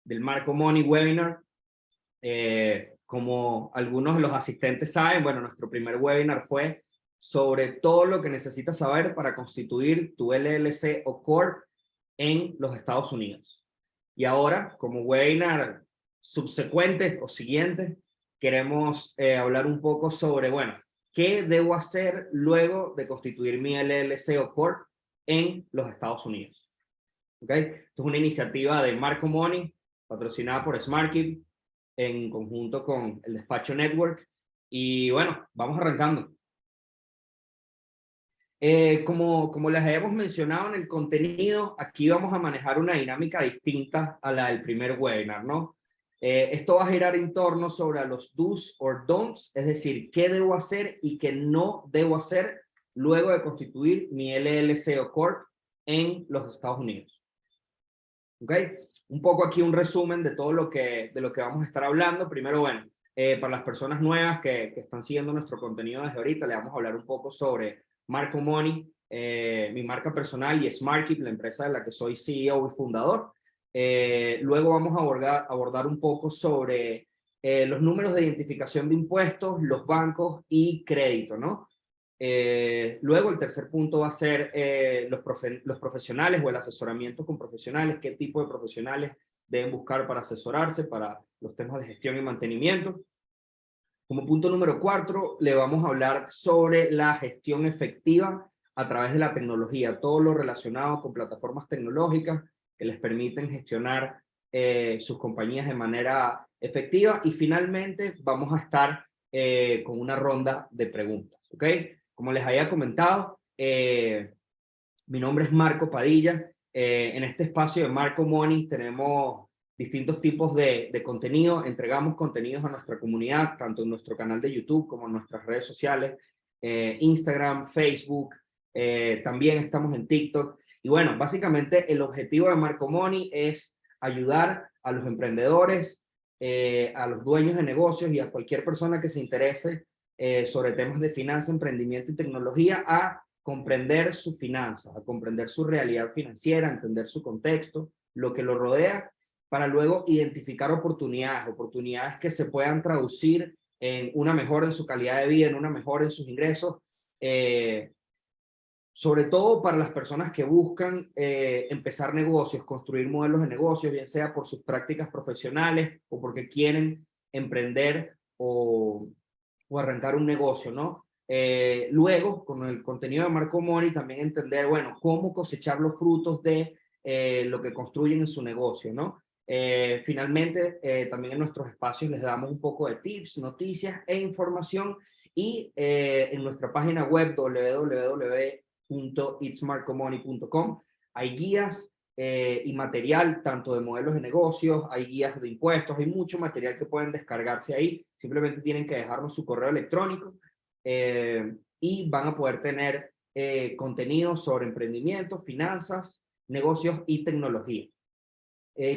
del Marco Money Webinar. Como algunos de los asistentes saben, bueno, nuestro primer webinar fue sobre todo lo que necesitas saber para constituir tu LLC o Corp en los Estados Unidos. Y ahora, como webinar subsecuente o siguiente, queremos hablar un poco sobre, bueno, ¿qué debo hacer luego de constituir mi LLC o Corp en los Estados Unidos? ¿Ok? Esto es una iniciativa de Marco Money, patrocinada por SmartKeep, en conjunto con el Despacho Network. Y bueno, vamos arrancando. Como les habíamos mencionado en el contenido, aquí vamos a manejar una dinámica distinta a la del primer webinar, ¿no? Esto va a girar en torno sobre los do's or don'ts, es decir, qué debo hacer y qué no debo hacer luego de constituir mi LLC o Corp en los Estados Unidos. ¿Ok? Un poco aquí un resumen de todo de lo que vamos a estar hablando. Primero, bueno, para las personas nuevas que están siguiendo nuestro contenido desde ahorita, le vamos a hablar un poco sobre Marco Money, mi marca personal, y SmartKeep, la empresa de la que soy CEO y fundador. Luego vamos a abordar un poco sobre los números de identificación de impuestos, los bancos y crédito, ¿no? Luego el tercer punto va a ser los profesionales o el asesoramiento con profesionales, qué tipo de profesionales deben buscar para asesorarse para los temas de gestión y mantenimiento. Como punto número 4, le vamos a hablar sobre la gestión efectiva a través de la tecnología, todo lo relacionado con plataformas tecnológicas que les permiten gestionar sus compañías de manera efectiva. Y finalmente vamos a estar con una ronda de preguntas, ¿ok? Como les había comentado, mi nombre es Marco Padilla. En este espacio de Marco Money tenemos distintos tipos de contenido. Entregamos contenidos a nuestra comunidad, tanto en nuestro canal de YouTube como en nuestras redes sociales, Instagram, Facebook, también estamos en TikTok. Y bueno, básicamente el objetivo de Marco Money es ayudar a los emprendedores, a los dueños de negocios y a cualquier persona que se interese sobre temas de finanzas, emprendimiento y tecnología a comprender sus finanzas, a comprender su realidad financiera, a entender su contexto, lo que lo rodea, para luego identificar oportunidades que se puedan traducir en una mejora en su calidad de vida, en una mejora en sus ingresos, sobre todo para las personas que buscan empezar negocios, construir modelos de negocios, bien sea por sus prácticas profesionales o porque quieren emprender o arrancar un negocio, ¿no? Luego, con el contenido de Marco Money, también entender, bueno, cómo cosechar los frutos de lo que construyen en su negocio, ¿no? Finalmente, también en nuestros espacios les damos un poco de tips, noticias e información, y en nuestra página web www.itsmarcomoney.com hay guías y material tanto de modelos de negocios, hay guías de impuestos, hay mucho material que pueden descargarse ahí. Simplemente tienen que dejarnos su correo electrónico y van a poder tener contenido sobre emprendimiento, finanzas, negocios y tecnología.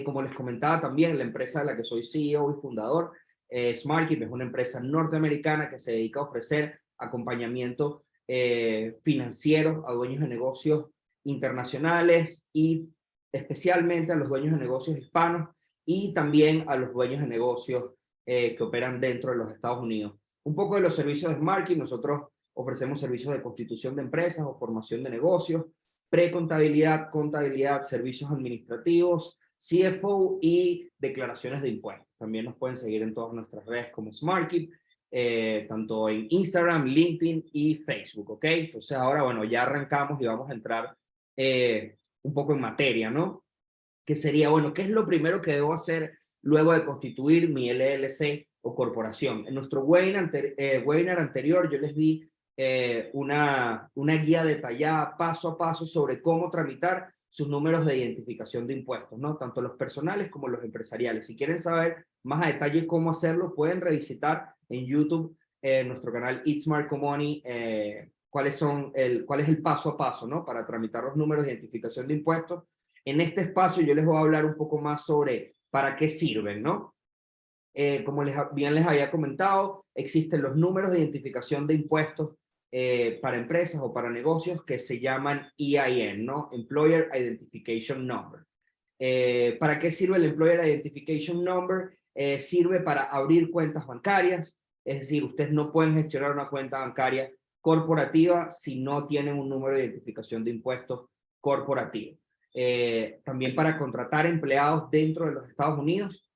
Como les comentaba también, la empresa de la que soy CEO y fundador, SmartKeep, es una empresa norteamericana que se dedica a ofrecer acompañamiento financiero a dueños de negocios internacionales y especialmente a los dueños de negocios hispanos y también a los dueños de negocios que operan dentro de los Estados Unidos. Un poco de los servicios de SmartKeep: nosotros ofrecemos servicios de constitución de empresas o formación de negocios, precontabilidad, contabilidad, servicios administrativos, CFO y declaraciones de impuestos. También nos pueden seguir en todas nuestras redes como SmartKeep, tanto en Instagram, LinkedIn y Facebook, ¿ok? Entonces ahora, bueno, ya arrancamos y vamos a entrar un poco en materia, ¿no? Que sería, bueno, ¿qué es lo primero que debo hacer luego de constituir mi LLC o corporación? En nuestro webinar anterior yo les di una guía detallada paso a paso sobre cómo tramitar sus números de identificación de impuestos, ¿no? Tanto los personales como los empresariales. Si quieren saber más a detalle cómo hacerlo, pueden revisitar en YouTube nuestro canal It's Marco Money, cuál es el paso a paso, ¿no? Para tramitar los números de identificación de impuestos. En este espacio yo les voy a hablar un poco más sobre para qué sirven, ¿no? Como bien les había comentado, existen los números de identificación de impuestos para empresas o para negocios que se llaman EIN, ¿no? Employer Identification Number. ¿Para qué sirve el Employer Identification Number? Sirve para abrir cuentas bancarias, es decir, ustedes no pueden gestionar una cuenta bancaria corporativa si no tienen un número de identificación de impuestos corporativo. También para contratar empleados dentro de los Estados Unidos,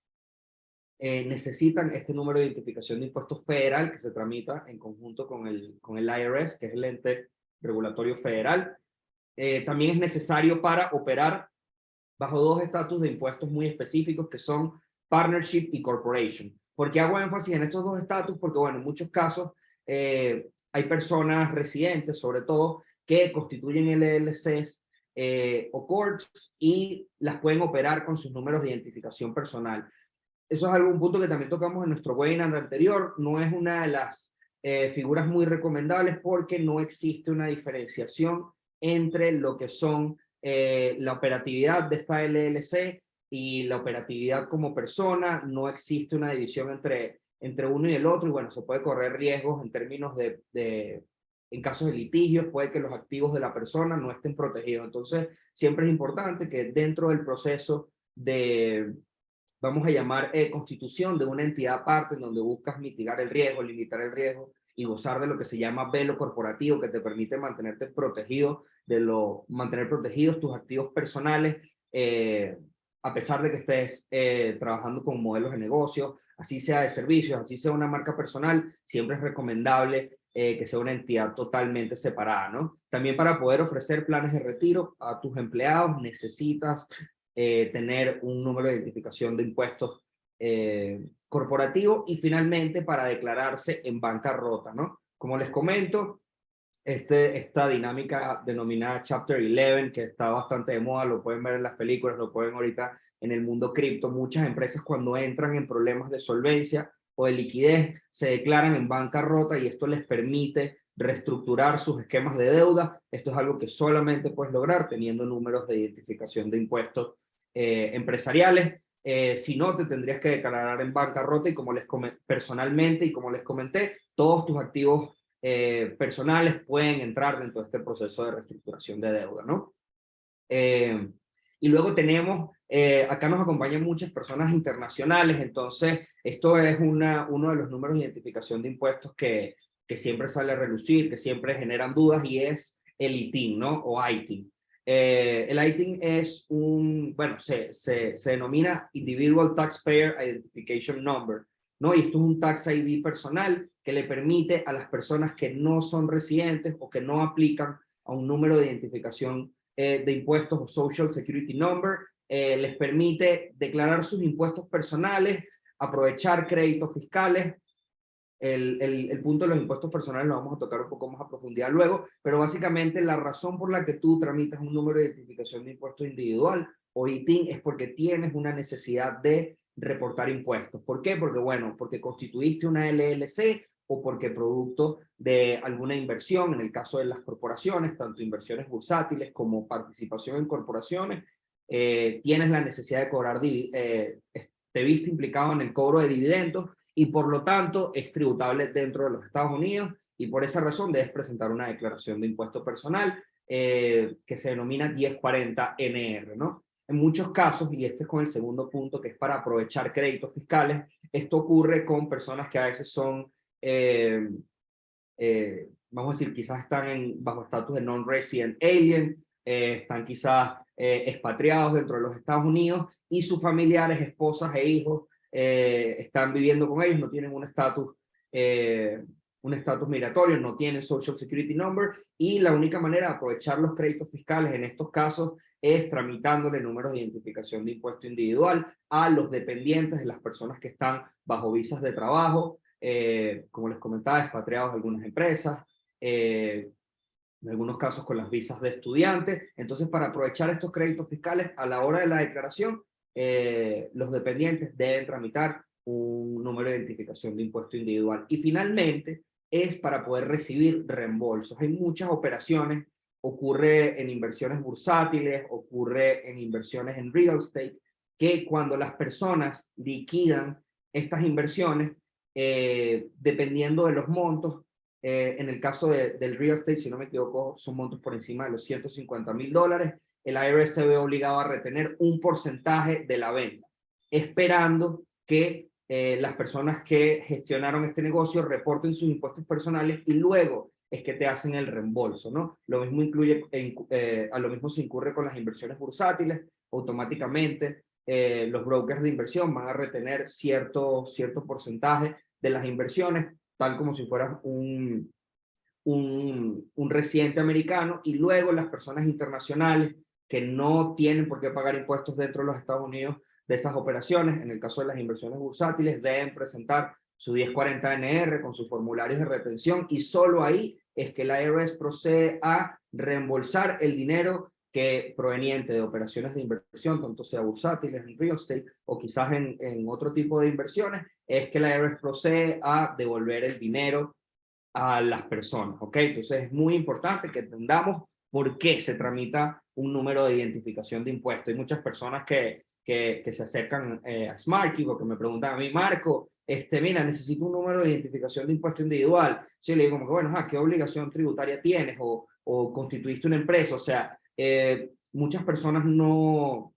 necesitan este número de identificación de impuestos federal que se tramita en conjunto con el IRS, que es el ente regulatorio federal. También es necesario para operar bajo dos estatus de impuestos muy específicos que son partnership y corporation. ¿Por qué hago énfasis en estos dos estatus? Porque, bueno, en muchos casos hay personas residentes, sobre todo, que constituyen LLCs o corps y las pueden operar con sus números de identificación personal. Eso es un punto que también tocamos en nuestro webinar anterior. No es una de las figuras muy recomendables porque no existe una diferenciación entre lo que son la operatividad de esta LLC y la operatividad como persona. No existe una división entre uno y el otro, y bueno, se puede correr riesgos en términos en casos de litigios, puede que los activos de la persona no estén protegidos. Entonces, siempre es importante que dentro del proceso de, vamos a llamar, constitución de una entidad aparte en donde buscas mitigar el riesgo, limitar el riesgo y gozar de lo que se llama velo corporativo, que te permite mantenerte protegido mantener protegidos tus activos personales, a pesar de que estés trabajando con modelos de negocio, así sea de servicios, así sea una marca personal, siempre es recomendable que sea una entidad totalmente separada, ¿no? También para poder ofrecer planes de retiro a tus empleados necesitas tener un número de identificación de impuestos corporativo, y finalmente para declararse en bancarrota, ¿no? Como les comento, esta dinámica denominada Chapter 11, que está bastante de moda, lo pueden ver en las películas, lo pueden ahorita en el mundo cripto. Muchas empresas, cuando entran en problemas de solvencia o de liquidez, se declaran en bancarrota y esto les permite reestructurar sus esquemas de deuda. Esto es algo que solamente puedes lograr teniendo números de identificación de impuestos empresariales. Si no, te tendrías que declarar en bancarrota, y como les personalmente, y como les comenté, todos tus activos personales pueden entrar dentro de este proceso de reestructuración de deuda, ¿no? Y luego tenemos, acá nos acompañan muchas personas internacionales, entonces esto es uno de los números de identificación de impuestos que siempre sale a relucir, que siempre generan dudas, y es el ITIN, ¿no? O ITIN. El ITIN es bueno, se denomina Individual Taxpayer Identification Number, ¿no? Y esto es un Tax ID personal que le permite a las personas que no son residentes o que no aplican a un número de identificación de impuestos o Social Security Number, les permite declarar sus impuestos personales, aprovechar créditos fiscales. El punto de los impuestos personales lo vamos a tocar un poco más a profundidad luego, pero básicamente la razón por la que tú tramitas un número de identificación de impuesto individual o ITIN es porque tienes una necesidad de reportar impuestos. ¿Por qué? Porque, bueno, porque constituiste una LLC o porque producto de alguna inversión, en el caso de las corporaciones, tanto inversiones bursátiles como participación en corporaciones, tienes la necesidad de cobrar, te viste implicado en el cobro de dividendos, y por lo tanto es tributable dentro de los Estados Unidos, y por esa razón debes presentar una declaración de impuesto personal que se denomina 1040-NR, ¿no? En muchos casos, y este es con el segundo punto, que es para aprovechar créditos fiscales, esto ocurre con personas que a veces son, vamos a decir, quizás están bajo estatus de non-resident alien, están quizás expatriados dentro de los Estados Unidos, y sus familiares, esposas e hijos están viviendo con ellos, no tienen un estatus migratorio, no tienen Social Security Number, y la única manera de aprovechar los créditos fiscales en estos casos es tramitándole números de identificación de impuesto individual a los dependientes de las personas que están bajo visas de trabajo, como les comentaba, expatriados de algunas empresas, en algunos casos con las visas de estudiantes. Entonces, para aprovechar estos créditos fiscales, a la hora de la declaración, los dependientes deben tramitar un número de identificación de impuesto individual. Y finalmente, es para poder recibir reembolsos. Hay muchas operaciones, ocurre en inversiones bursátiles, ocurre en inversiones en real estate, que cuando las personas liquidan estas inversiones, dependiendo de los montos, en el caso del real estate, si no me equivoco, son montos por encima de los $150,000, el IRS se ve obligado a retener un porcentaje de la venta, esperando que las personas que gestionaron este negocio reporten sus impuestos personales y luego es que te hacen el reembolso, ¿no? Lo mismo incluye, a lo mismo se incurre con las inversiones bursátiles, automáticamente los brokers de inversión van a retener cierto porcentaje de las inversiones, tal como si fueras un residente americano, y luego las personas internacionales que no tienen por qué pagar impuestos dentro de los Estados Unidos de esas operaciones, en el caso de las inversiones bursátiles, deben presentar su 1040NR con sus formularios de retención, y solo ahí es que la IRS procede a reembolsar el dinero que proveniente de operaciones de inversión, tanto sea bursátiles, en real estate o quizás en otro tipo de inversiones, es que la IRS procede a devolver el dinero a las personas, ¿ok? Entonces es muy importante que entendamos por qué se tramita un número de identificación de impuestos. Hay muchas personas que se acercan a SmartKey porque me preguntan a mí, Marco, mira, necesito un número de identificación de impuesto individual. Sí, le digo como que, bueno, ¿qué obligación tributaria tienes? O constituiste una empresa. O sea, muchas personas no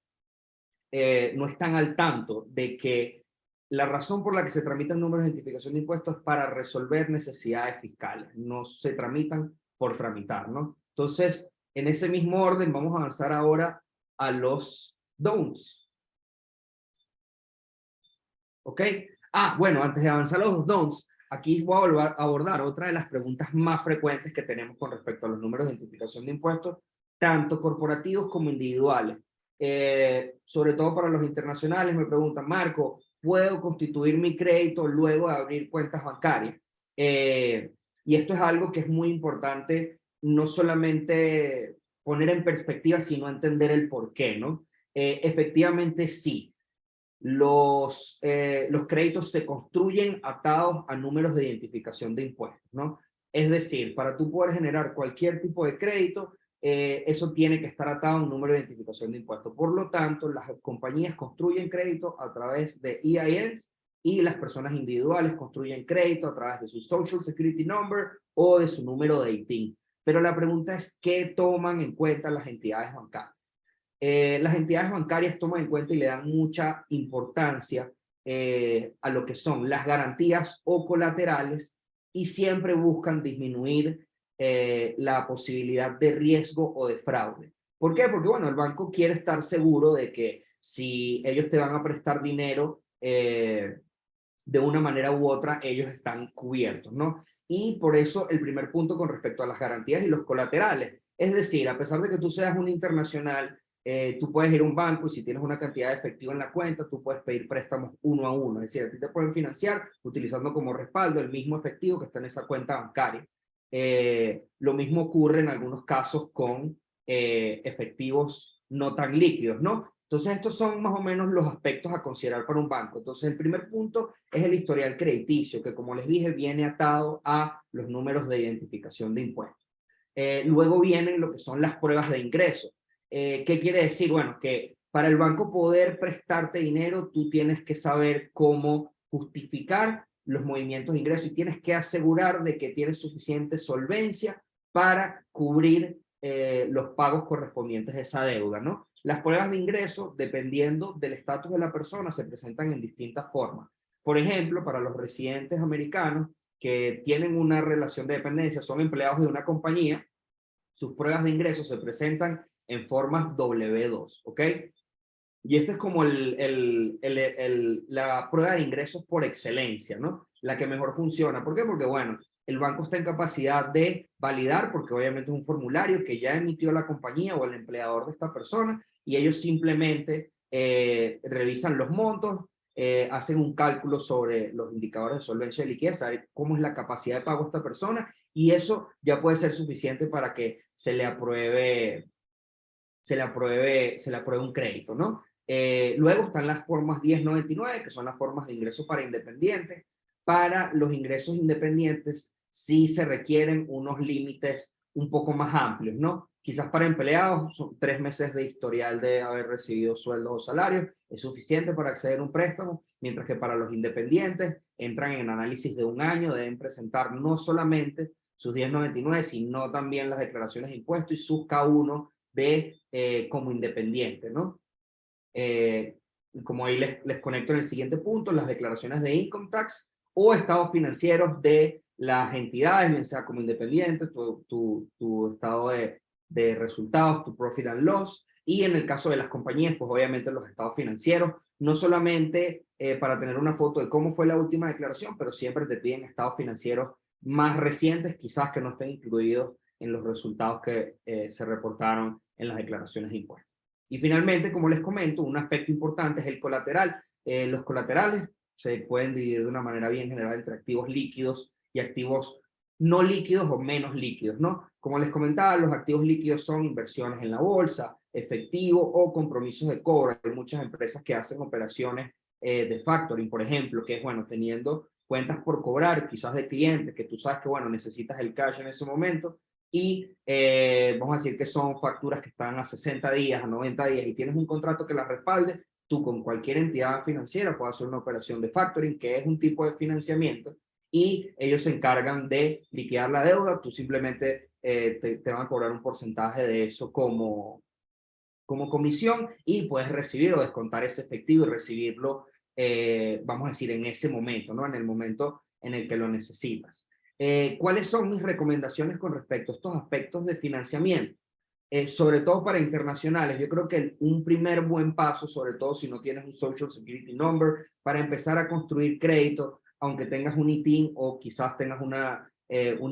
están al tanto de que la razón por la que se tramitan números de identificación de impuestos es para resolver necesidades fiscales, no se tramitan por tramitar, ¿no? Entonces, en ese mismo orden, vamos a avanzar ahora a los don'ts. ¿Ok? Bueno, antes de avanzar a los don'ts, aquí voy a volver a abordar otra de las preguntas más frecuentes que tenemos con respecto a los números de identificación de impuestos, tanto corporativos como individuales. Sobre todo para los internacionales, me preguntan, Marco, ¿puedo constituir mi crédito luego de abrir cuentas bancarias? Y esto es algo que es muy importante, no solamente poner en perspectiva, sino entender el por qué, ¿no? Efectivamente, sí. Los créditos se construyen atados a números de identificación de impuestos, ¿no? Es decir, para tú poder generar cualquier tipo de crédito, eso tiene que estar atado a un número de identificación de impuestos. Por lo tanto, las compañías construyen crédito a través de EINs y las personas individuales construyen crédito a través de su Social Security Number o de su número de ITIN. Pero la pregunta es, ¿qué toman en cuenta las entidades bancarias? Las entidades bancarias toman en cuenta y le dan mucha importancia a lo que son las garantías o colaterales y siempre buscan disminuir la posibilidad de riesgo o de fraude. ¿Por qué? Porque, bueno, el banco quiere estar seguro de que si ellos te van a prestar dinero de una manera u otra, ellos están cubiertos, ¿no? Y por eso el primer punto con respecto a las garantías y los colaterales. Es decir, a pesar de que tú seas un internacional, tú puedes ir a un banco y si tienes una cantidad de efectivo en la cuenta, tú puedes pedir préstamos uno a uno. Es decir, a ti te pueden financiar utilizando como respaldo el mismo efectivo que está en esa cuenta bancaria. Lo mismo ocurre en algunos casos con efectivos no tan líquidos, ¿no? Entonces, estos son más o menos los aspectos a considerar para un banco. Entonces, el primer punto es el historial crediticio, que como les dije, viene atado a los números de identificación de impuestos. Luego vienen lo que son las pruebas de ingreso. ¿Qué quiere decir? Bueno, que para el banco poder prestarte dinero, tú tienes que saber cómo justificar los movimientos de ingreso y tienes que asegurar de que tienes suficiente solvencia para cubrir los pagos correspondientes a esa deuda, ¿no? Las pruebas de ingreso, dependiendo del estatus de la persona, se presentan en distintas formas. Por ejemplo, para los residentes americanos que tienen una relación de dependencia, son empleados de una compañía, sus pruebas de ingreso se presentan en formas W2, ¿ok? Y esta es como la prueba de ingresos por excelencia, ¿no? La que mejor funciona. ¿Por qué? Porque, bueno, el banco está en capacidad de validar, porque obviamente es un formulario que ya emitió la compañía o el empleador de esta persona, y ellos simplemente revisan los montos, hacen un cálculo sobre los indicadores de solvencia y liquidez, saber cómo es la capacidad de pago de esta persona, y eso ya puede ser suficiente para que se le apruebe un crédito, ¿no? Luego están las formas 1099, que son las formas de ingreso para independientes. Para los ingresos independientes sí se requieren unos límites un poco más amplios, ¿no? Quizás para empleados son 3 meses de historial de haber recibido sueldos o salarios, es suficiente para acceder a un préstamo, mientras que para los independientes entran en análisis de un año, deben presentar no solamente sus 1099, sino también las declaraciones de impuestos y sus K1 como independiente, ¿no? Como ahí les conecto en el siguiente punto, las declaraciones de income tax o estados financieros de las entidades, bien sea como independiente, tu estado de resultados, tu profit and loss, y en el caso de las compañías, pues obviamente los estados financieros, no solamente para tener una foto de cómo fue la última declaración, pero siempre te piden estados financieros más recientes, quizás que no estén incluidos en los resultados que se reportaron en las declaraciones de impuestos. Y finalmente, como les comento, un aspecto importante es el colateral. Los colaterales se pueden dividir de una manera bien general entre activos líquidos y activos no líquidos o menos líquidos, ¿no? Como les comentaba, los activos líquidos son inversiones en la bolsa, efectivo o compromisos de cobro. Hay muchas empresas que hacen operaciones de factoring, por ejemplo, que es, bueno, teniendo cuentas por cobrar, quizás de clientes, que tú sabes que, bueno, necesitas el cash en ese momento, y vamos a decir que son facturas que están a 60 días, a 90 días, y tienes un contrato que las respalde, tú con cualquier entidad financiera puedes hacer una operación de factoring, que es un tipo de financiamiento, y ellos se encargan de liquidar la deuda, tú simplemente te van a cobrar un porcentaje de eso como comisión, y puedes recibir o descontar ese efectivo y recibirlo, vamos a decir, en ese momento, ¿no? En el momento en el que lo necesitas. ¿Cuáles son mis recomendaciones con respecto a estos aspectos de financiamiento? Sobre todo para internacionales, yo creo que un primer buen paso, sobre todo si no tienes un Social Security Number, para empezar a construir crédito, aunque tengas un ITIN o quizás tengas un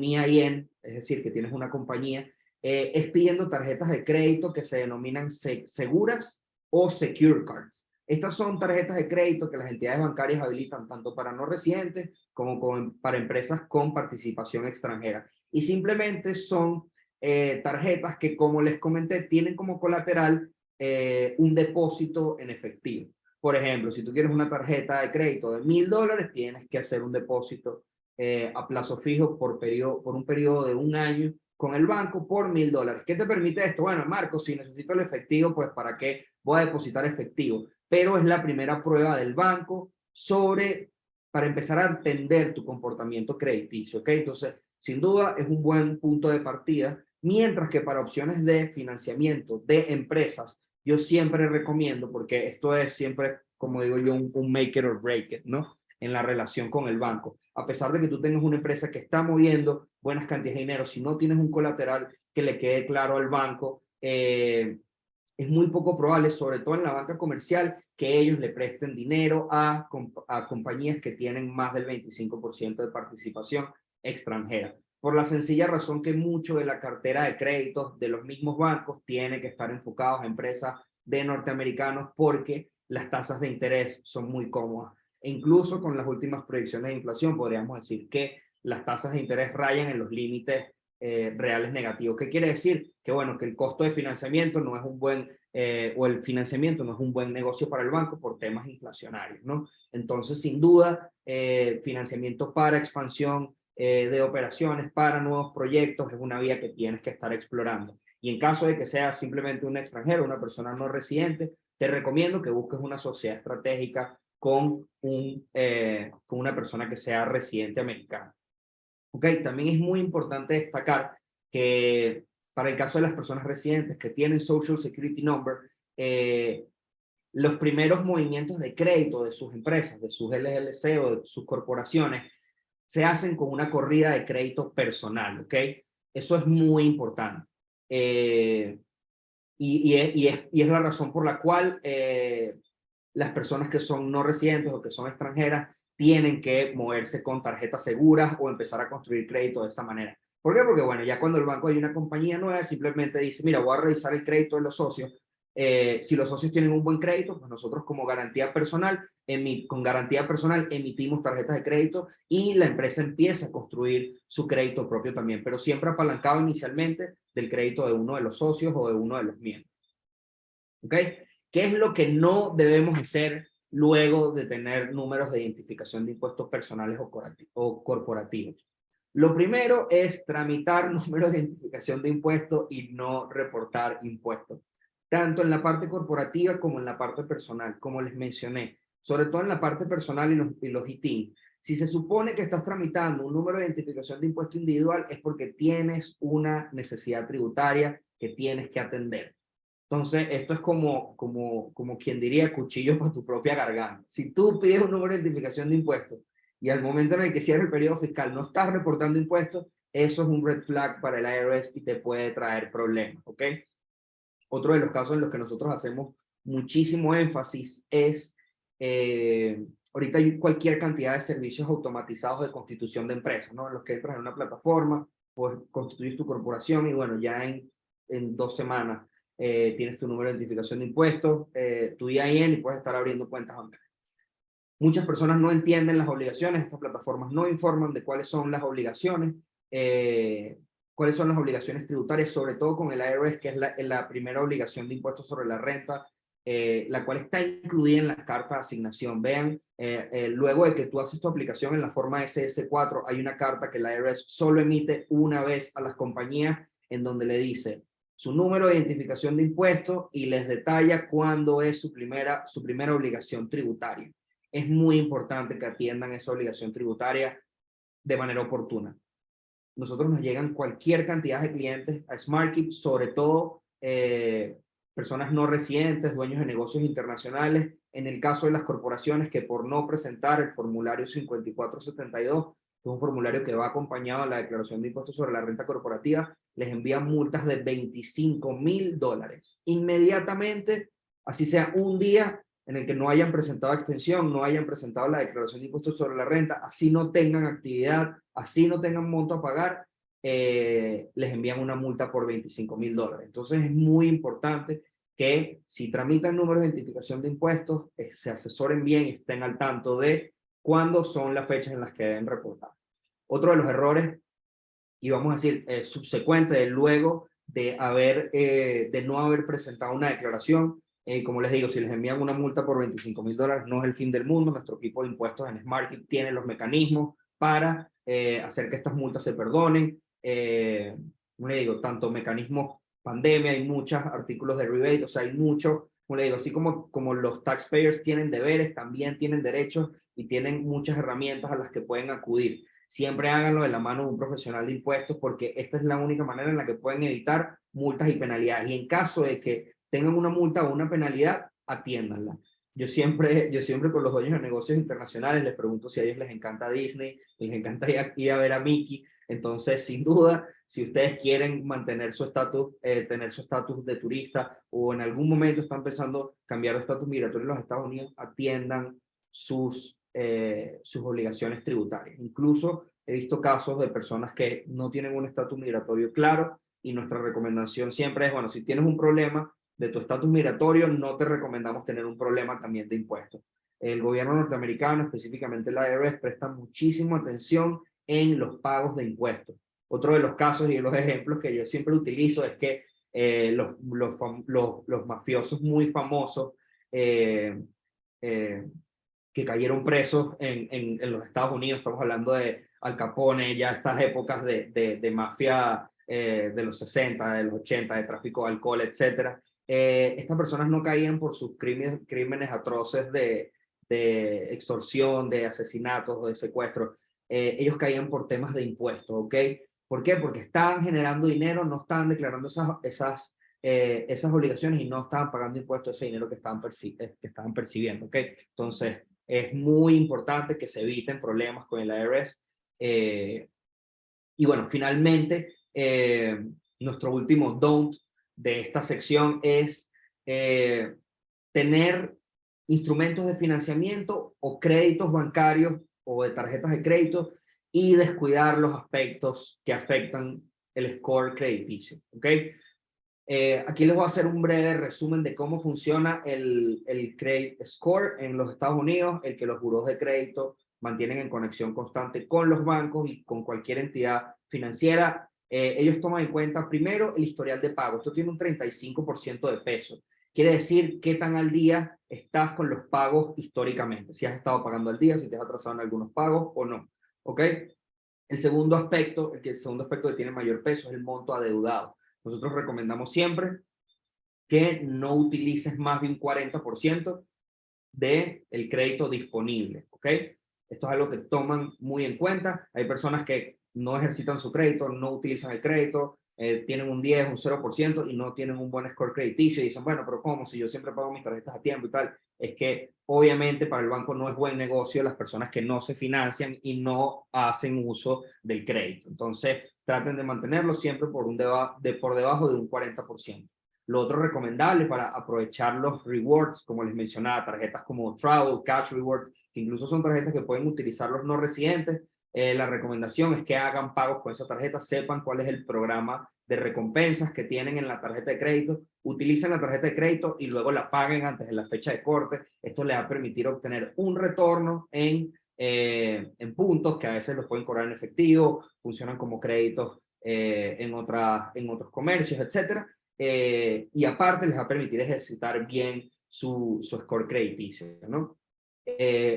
EIN, es decir, que tienes una compañía, es pidiendo tarjetas de crédito que se denominan seguras o secure cards. Estas son tarjetas de crédito que las entidades bancarias habilitan tanto para no residentes como para empresas con participación extranjera. Y simplemente son tarjetas que, como les comenté, tienen como colateral un depósito en efectivo. Por ejemplo, si tú quieres una tarjeta de crédito de $1,000, tienes que hacer un depósito a plazo fijo por un periodo de un año con el banco por $1,000. ¿Qué te permite esto? Bueno, Marco, si necesito el efectivo, pues ¿para qué voy a depositar efectivo? Pero es la primera prueba del banco para empezar a entender tu comportamiento crediticio, ¿ok? Entonces, sin duda, es un buen punto de partida, mientras que para opciones de financiamiento de empresas, yo siempre recomiendo, porque esto es siempre, como digo yo, un make it or break it, ¿no? En la relación con el banco. A pesar de que tú tengas una empresa que está moviendo buenas cantidades de dinero, si no tienes un colateral que le quede claro al banco, es muy poco probable, sobre todo en la banca comercial, que ellos le presten dinero a compañías que tienen más del 25% de participación extranjera. Por la sencilla razón que mucho de la cartera de créditos de los mismos bancos tiene que estar enfocados a empresas de norteamericanos, porque las tasas de interés son muy cómodas. E incluso con las últimas proyecciones de inflación podríamos decir que las tasas de interés rayan en los límites reales negativos. ¿Qué quiere decir? Que bueno, que el costo de financiamiento no es un buen, o el financiamiento no es un buen negocio para el banco por temas inflacionarios, ¿no? Entonces, sin duda, financiamiento para expansión de operaciones, para nuevos proyectos, es una vía que tienes que estar explorando. Y en caso de que sea simplemente un extranjero, una persona no residente, te recomiendo que busques una sociedad estratégica con una persona que sea residente americana. Ok, también es muy importante destacar que para el caso de las personas residentes que tienen Social Security Number, los primeros movimientos de crédito de sus empresas, de sus LLC o de sus corporaciones, se hacen con una corrida de crédito personal, ¿ok? Eso es muy importante. Y es la razón por la cual las personas que son no residentes o que son extranjeras tienen que moverse con tarjetas seguras o empezar a construir crédito de esa manera. ¿Por qué? Porque bueno, ya cuando el banco hay una compañía nueva, simplemente dice, mira, voy a revisar el crédito de los socios. Si los socios tienen un buen crédito, pues nosotros como garantía personal, con garantía personal emitimos tarjetas de crédito y la empresa empieza a construir su crédito propio también, pero siempre apalancado inicialmente del crédito de uno de los socios o de uno de los miembros. ¿Ok? ¿Qué es lo que no debemos hacer luego de tener números de identificación de impuestos personales o corporativos? Lo primero es tramitar números de identificación de impuestos y no reportar impuestos, tanto en la parte corporativa como en la parte personal, como les mencioné, sobre todo en la parte personal y los ITIN. Si se supone que estás tramitando un número de identificación de impuesto individual, es porque tienes una necesidad tributaria que tienes que atender. Entonces, esto es como quien diría cuchillo para tu propia garganta. Si tú pides un número de identificación de impuestos y al momento en el que cierra el periodo fiscal no estás reportando impuestos, eso es un red flag para el IRS y te puede traer problemas, ¿ok? Otro de los casos en los que nosotros hacemos muchísimo énfasis es, ahorita hay cualquier cantidad de servicios automatizados de constitución de empresas, ¿no? En los que entras en una plataforma, pues constituyes tu corporación y bueno, ya en 2 semanas tienes tu número de identificación de impuestos, tu EIN y puedes estar abriendo cuentas online. Muchas personas no entienden las obligaciones, estas plataformas no informan de cuáles son las obligaciones, tributarias, sobre todo con el IRS, que es la primera obligación de impuestos sobre la renta, la cual está incluida en la carta de asignación. Vean, luego de que tú haces tu aplicación en la forma SS4, hay una carta que el IRS solo emite una vez a las compañías, en donde le dice su número de identificación de impuestos y les detalla cuándo es su primera obligación tributaria. Es muy importante que atiendan esa obligación tributaria de manera oportuna. Nosotros nos llegan cualquier cantidad de clientes a SmartKeep, sobre todo personas no residentes, dueños de negocios internacionales. En el caso de las corporaciones que por no presentar el formulario 5472, que es un formulario que va acompañado a la declaración de impuestos sobre la renta corporativa, les envían multas de $25,000. Inmediatamente, así sea un día en el que no hayan presentado extensión, no hayan presentado la declaración de impuestos sobre la renta, así no tengan actividad, así no tengan monto a pagar, les envían una multa por $25,000. Entonces es muy importante que si tramitan números de identificación de impuestos, se asesoren bien y estén al tanto de cuándo son las fechas en las que deben reportar. Otro de los errores, y vamos a decir, subsecuente de luego de no haber presentado una declaración, como les digo, si les envían una multa por $25,000, no es el fin del mundo. Nuestro equipo de impuestos en SmartKeep tiene los mecanismos para hacer que estas multas se perdonen. Como le digo, tanto mecanismos pandemia, hay muchos artículos de rebate, o sea, hay muchos, como le digo, así como los taxpayers tienen deberes, también tienen derechos y tienen muchas herramientas a las que pueden acudir. Siempre háganlo de la mano de un profesional de impuestos, porque esta es la única manera en la que pueden evitar multas y penalidades. Y en caso de que tengan una multa o una penalidad, atiéndanla. Yo siempre con los dueños de negocios internacionales les pregunto si a ellos les encanta Disney, les encanta ir a ver a Mickey. Entonces, sin duda, si ustedes quieren mantener su estatus, tener su estatus de turista, o en algún momento están pensando cambiar de estatus migratorio en los Estados Unidos, atiendan sus obligaciones tributarias. Incluso he visto casos de personas que no tienen un estatus migratorio claro, y nuestra recomendación siempre es, bueno, si tienes un problema de tu estatus migratorio, no te recomendamos tener un problema también de impuestos. El gobierno norteamericano, específicamente la IRS, presta muchísima atención en los pagos de impuestos. Otro de los casos y de los ejemplos que yo siempre utilizo es que los mafiosos muy famosos que cayeron presos en los Estados Unidos, estamos hablando de Al Capone, ya estas épocas de mafia de los 60, de los 80, de tráfico de alcohol, etc. Estas personas no caían por sus crímenes atroces de extorsión, de asesinatos, de secuestros. Ellos caían por temas de impuestos, ¿ok? ¿Por qué? Porque estaban generando dinero, no estaban declarando esas obligaciones y no estaban pagando impuestos ese dinero que estaban percibiendo, ¿ok? Entonces, es muy importante que se eviten problemas con el IRS. Y bueno, finalmente, nuestro último don't de esta sección es tener instrumentos de financiamiento o créditos bancarios o de tarjetas de crédito y descuidar los aspectos que afectan el score crediticio, ¿ok? Aquí les voy a hacer un breve resumen de cómo funciona el Credit Score en los Estados Unidos, el que los buros de crédito mantienen en conexión constante con los bancos y con cualquier entidad financiera. Ellos toman en cuenta primero el historial de pago. Esto tiene un 35% de peso. Quiere decir qué tan al día estás con los pagos históricamente. Si has estado pagando al día, si te has atrasado en algunos pagos o no. ¿Ok? El segundo aspecto que tiene mayor peso es el monto adeudado. Nosotros recomendamos siempre que no utilices más de un 40% del crédito disponible, ¿ok? Esto es algo que toman muy en cuenta. Hay personas que no ejercitan su crédito, no utilizan el crédito, tienen un 10, un 0% y no tienen un buen score crediticio y dicen, bueno, pero ¿cómo? Si yo siempre pago mis tarjetas a tiempo y tal. Es que obviamente para el banco no es buen negocio las personas que no se financian y no hacen uso del crédito. Entonces, traten de mantenerlo siempre por debajo de un 40%. Lo otro recomendable para aprovechar los rewards, como les mencionaba, tarjetas como Travel, Cash Rewards, que incluso son tarjetas que pueden utilizar los no residentes. La recomendación es que hagan pagos con esa tarjeta, sepan cuál es el programa de recompensas que tienen en la tarjeta de crédito, utilicen la tarjeta de crédito y luego la paguen antes de la fecha de corte. Esto les va a permitir obtener un retorno en puntos que a veces los pueden cobrar en efectivo, funcionan como créditos en otros comercios, etcétera. Y aparte les va a permitir ejercitar bien su score crediticio, ¿no?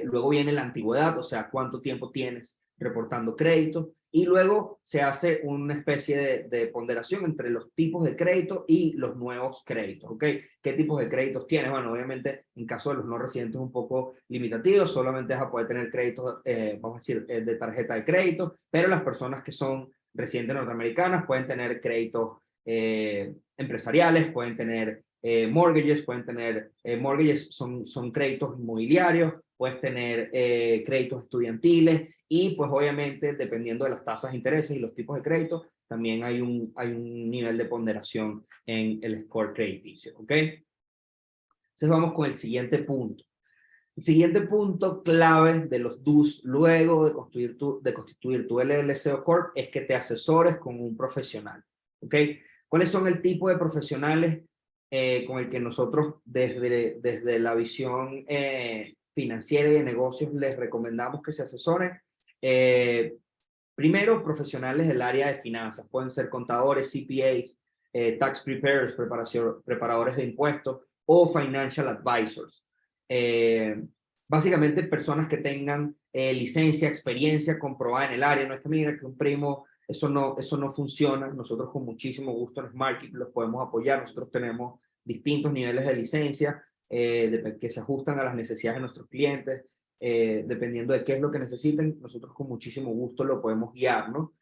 Luego viene la antigüedad, o sea, cuánto tiempo tienes reportando crédito, y luego se hace una especie de ponderación entre los tipos de crédito y los nuevos créditos, ¿ok? ¿Qué tipos de créditos tienes? Bueno, obviamente, en caso de los no residentes es un poco limitativo, solamente vas a poder tener créditos, vamos a decir, de tarjeta de crédito, pero las personas que son residentes norteamericanas pueden tener créditos empresariales, pueden tener mortgages, mortgages son créditos inmobiliarios, puedes tener créditos estudiantiles y pues obviamente dependiendo de las tasas de intereses y los tipos de crédito, también hay un nivel de ponderación en el score crediticio, ¿ok? Entonces vamos con el siguiente punto. El siguiente punto clave de los DUS luego de constituir tu LLC o Corp es que te asesores con un profesional, ¿ok? ¿Cuáles son el tipo de profesionales con el que nosotros desde la visión financiera y de negocios les recomendamos que se asesoren? Primero, profesionales del área de finanzas. Pueden ser contadores, CPAs, tax preparers, preparadores de impuestos o financial advisors. Básicamente personas que tengan licencia, experiencia comprobada en el área. No es que mira que un primo, eso no funciona. Nosotros con muchísimo gusto en SmartKeep los podemos apoyar. Nosotros tenemos distintos niveles de licencia que se ajustan a las necesidades de nuestros clientes. Dependiendo de qué es lo que necesiten, nosotros con muchísimo gusto lo podemos guiar, ¿no?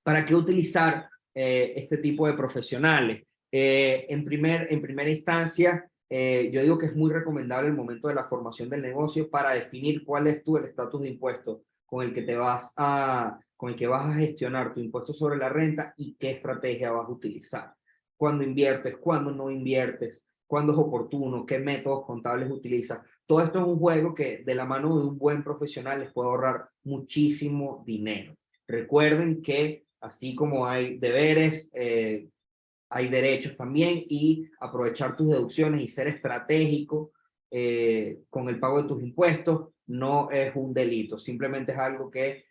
¿Para qué utilizar este tipo de profesionales? En primera instancia, yo digo que es muy recomendable el momento de la formación del negocio para definir cuál es el estatus de impuesto con el que vas a gestionar tu impuesto sobre la renta y qué estrategia vas a utilizar. Cuándo inviertes, cuándo no inviertes, cuándo es oportuno, qué métodos contables utilizas. Todo esto es un juego que de la mano de un buen profesional les puede ahorrar muchísimo dinero. Recuerden que así como hay deberes, hay derechos también y aprovechar tus deducciones y ser estratégico con el pago de tus impuestos no es un delito, simplemente es algo que